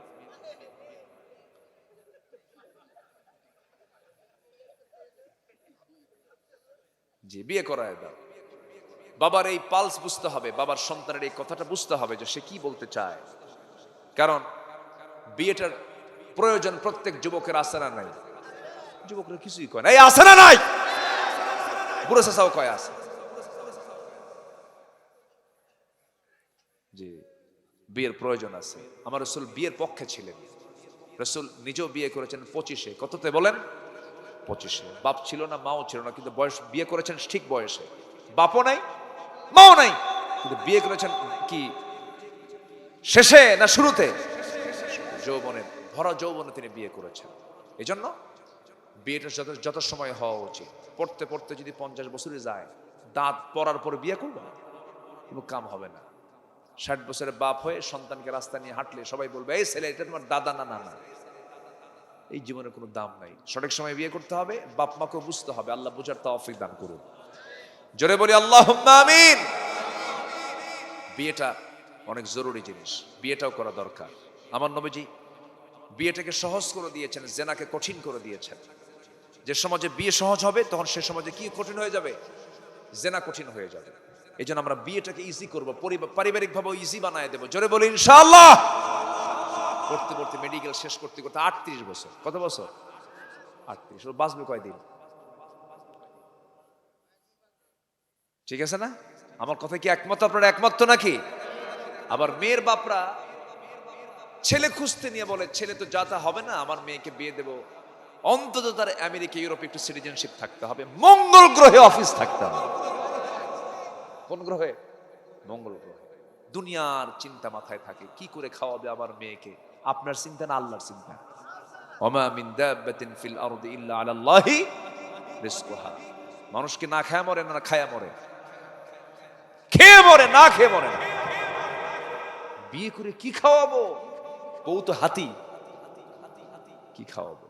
জি, বিয়ে করায় দাও। বাবার এই পালস বুঝতে হবে, বাবার সন্তানের এই কথাটা বুঝতে হবে যে সে কি বলতে চায়। কারণ বিয়েটার প্রয়োজন প্রত্যেক যুবকের আছে না নাই? যুবকরা কিছুই কয় না, এই আছে না নাই? বুড়ো চাচাও কয় আছে। জি, বিয়ের প্রয়োজন আছে। আমার রাসূল বিয়ের পক্ষে ছিলেন। রাসূল নিজেও বিয়ে করেছেন 25-এ। কততে বলেন? 25-এ। বাপ ছিল না, মাও ছিল না, কিন্তু বয়স বিয়ে করেছেন ঠিক বয়সে। বাপও নাই, মাও নাই, কিন্তু বিয়ে করেছেন কি শেষে না শুরুতে? যৌবনে, ভরা যৌবনে তিনি বিয়ে করেছেন। এই জন্য বিয়েটা যত সময় হওয়া উচিত। পড়তে পড়তে যদি 50 বছরে যায়, দাঁত পড়ার পর বিয়ে করবে, কোনো কাম হবে না। 60 বছরের বাপ হয়ে সন্তানকে রাস্তা নিয়ে হাঁটলে সবাই বলবে, এই ছেলে এটা তোমার দাদা না নানা। এই জীবনের কোনো দাম নাই। সঠিক সময় বিয়ে করতে হবে, বাপ মাকেও বুঝতে হবে। আল্লাহ বুঝার তৌফিক দান করুন। জোরে বলি আল্লাহুম্মা আমিন। বিয়েটা অনেক জরুরি জিনিস, বিয়েটাও করা দরকার। আমার নবীজি বিয়েটাকে সহজ করে দিয়েছেন, জেনাকে কঠিন করে দিয়েছেন। যে সমাজে বিয়ে সহজ হবে, তখন সে সমাজে কি কঠিন হয়ে যাবে? জেনা কঠিন হয়ে যাবে। এই জন্য আমরা বিয়েটাকে ইজি করবো, পারিবারিক ভাবে ইজি বানায় দেবো। জোরে বলি ইনশাআল্লাহ। পড়তে পড়তে মেডিকেল শেষ করতে করতে 38 বছর। কত বছর? 38। ও বাঁচবে কয়দিন? ঠিক আছে না? আমার কথা কি একমত? আপনারা একমত তো নাকি? আবার মেয়ের বাপরা ছেলে খুঁজতে নিয়ে বলে, ছেলে তো যা তা হবে না, আমার মেয়েকে বিয়ে দেব, অন্তত তার আমেরিকা ইউরোপে একটু সিটিজেনশিপ থাকতে হবে, মঙ্গল গ্রহে অফিস থাকতে হবে। কোন গ্রহে? মঙ্গল গ্রহে। দুনিয়ার চিন্তা মাথায় থাকে, কি করে খাওয়াবে আমার মেয়েকে। আপনার চিন্তা না আল্লাহর চিন্তা। ওমা মিন দাব্বাতিন ফিল আরদি ইল্লা আলাল্লাহি রিজকুহা। মানুষকে না খায়া মরে না খায়া মরে? খেয়ে মরে, না খেয়ে মরে না। বিয়ে করে কি খাওয়াবো? বউ তো হাতি, কি খাওয়াবো?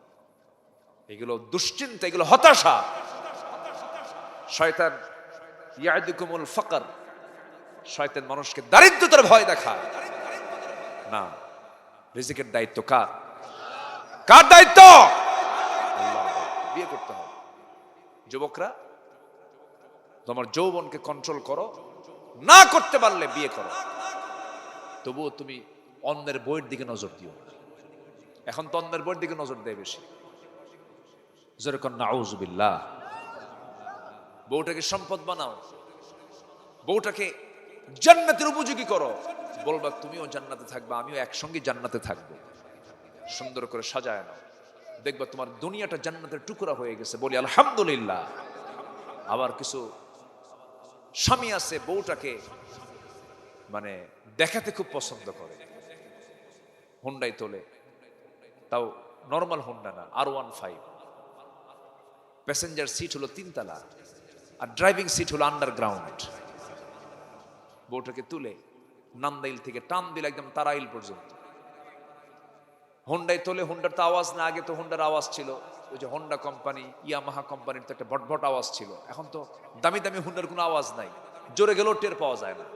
এগুলো দুশ্চিন্তা, এগুলো হতাশা। শয়তান ইয়াইদুকুমুল ফাকর, শয়তান মানুষকে দারিদ্রতার ভয় দেখায়। না, রিজিকের দায়িত্ব কার? কার দায়িত্ব? আল্লাহর দায়িত্ব। বিয়ে করতে হবে। যুবকরা, তোমার যৌবনকে কন্ট্রোল করো, না করতে পারলে বিয়ে করো। তবুও তুমি অন্যের বইয়ের দিকে নজর দিও। এখন তো অন্যের বইয়ের দিকে নজর দেয় বেশি। যেরকম নাউজুবিল্লাহ। বউটাকে সম্পদ বানাও, বউটাকে জান্নাতের উপযোগী করো। বলবা তুমিও জান্নাতে থাকবা, আমিও একসঙ্গে জান্নাতে থাকবো। সুন্দর করে সাজায় নাও, দেখবা তোমার দুনিয়াটা জান্নাতের টুকরা হয়ে গেছে। বলি আলহামদুলিল্লাহ। আবার কিছু স্বামী আছে বউটাকে মানে দেখাতে খুব পছন্দ করে, হুন্ডাই তোলে, তাও নর্মাল হুন্ডা না, R15। প্যাসেঞ্জার সিট হলো 3 তলা, আর ড্রাইভিং সিট হলো আন্ডারগ্রাউন্ড। বউটাকে তুলে নান্দাইল থেকে টান দিলে একদম তারাইল পর্যন্ত। হুন্ডাই তোলে, হুন্ডার তো আওয়াজ না, আগে তো হুন্ডার আওয়াজ ছিল, ওই যে হোন্ডা কোম্পানি, ইয়ামাহা কোম্পানির তো একটা ভটভট আওয়াজ ছিল। এখন তো দামি দামি হুন্ডার কোনো আওয়াজ নাই, জোরে গেলেও টের পাওয়া যায় না।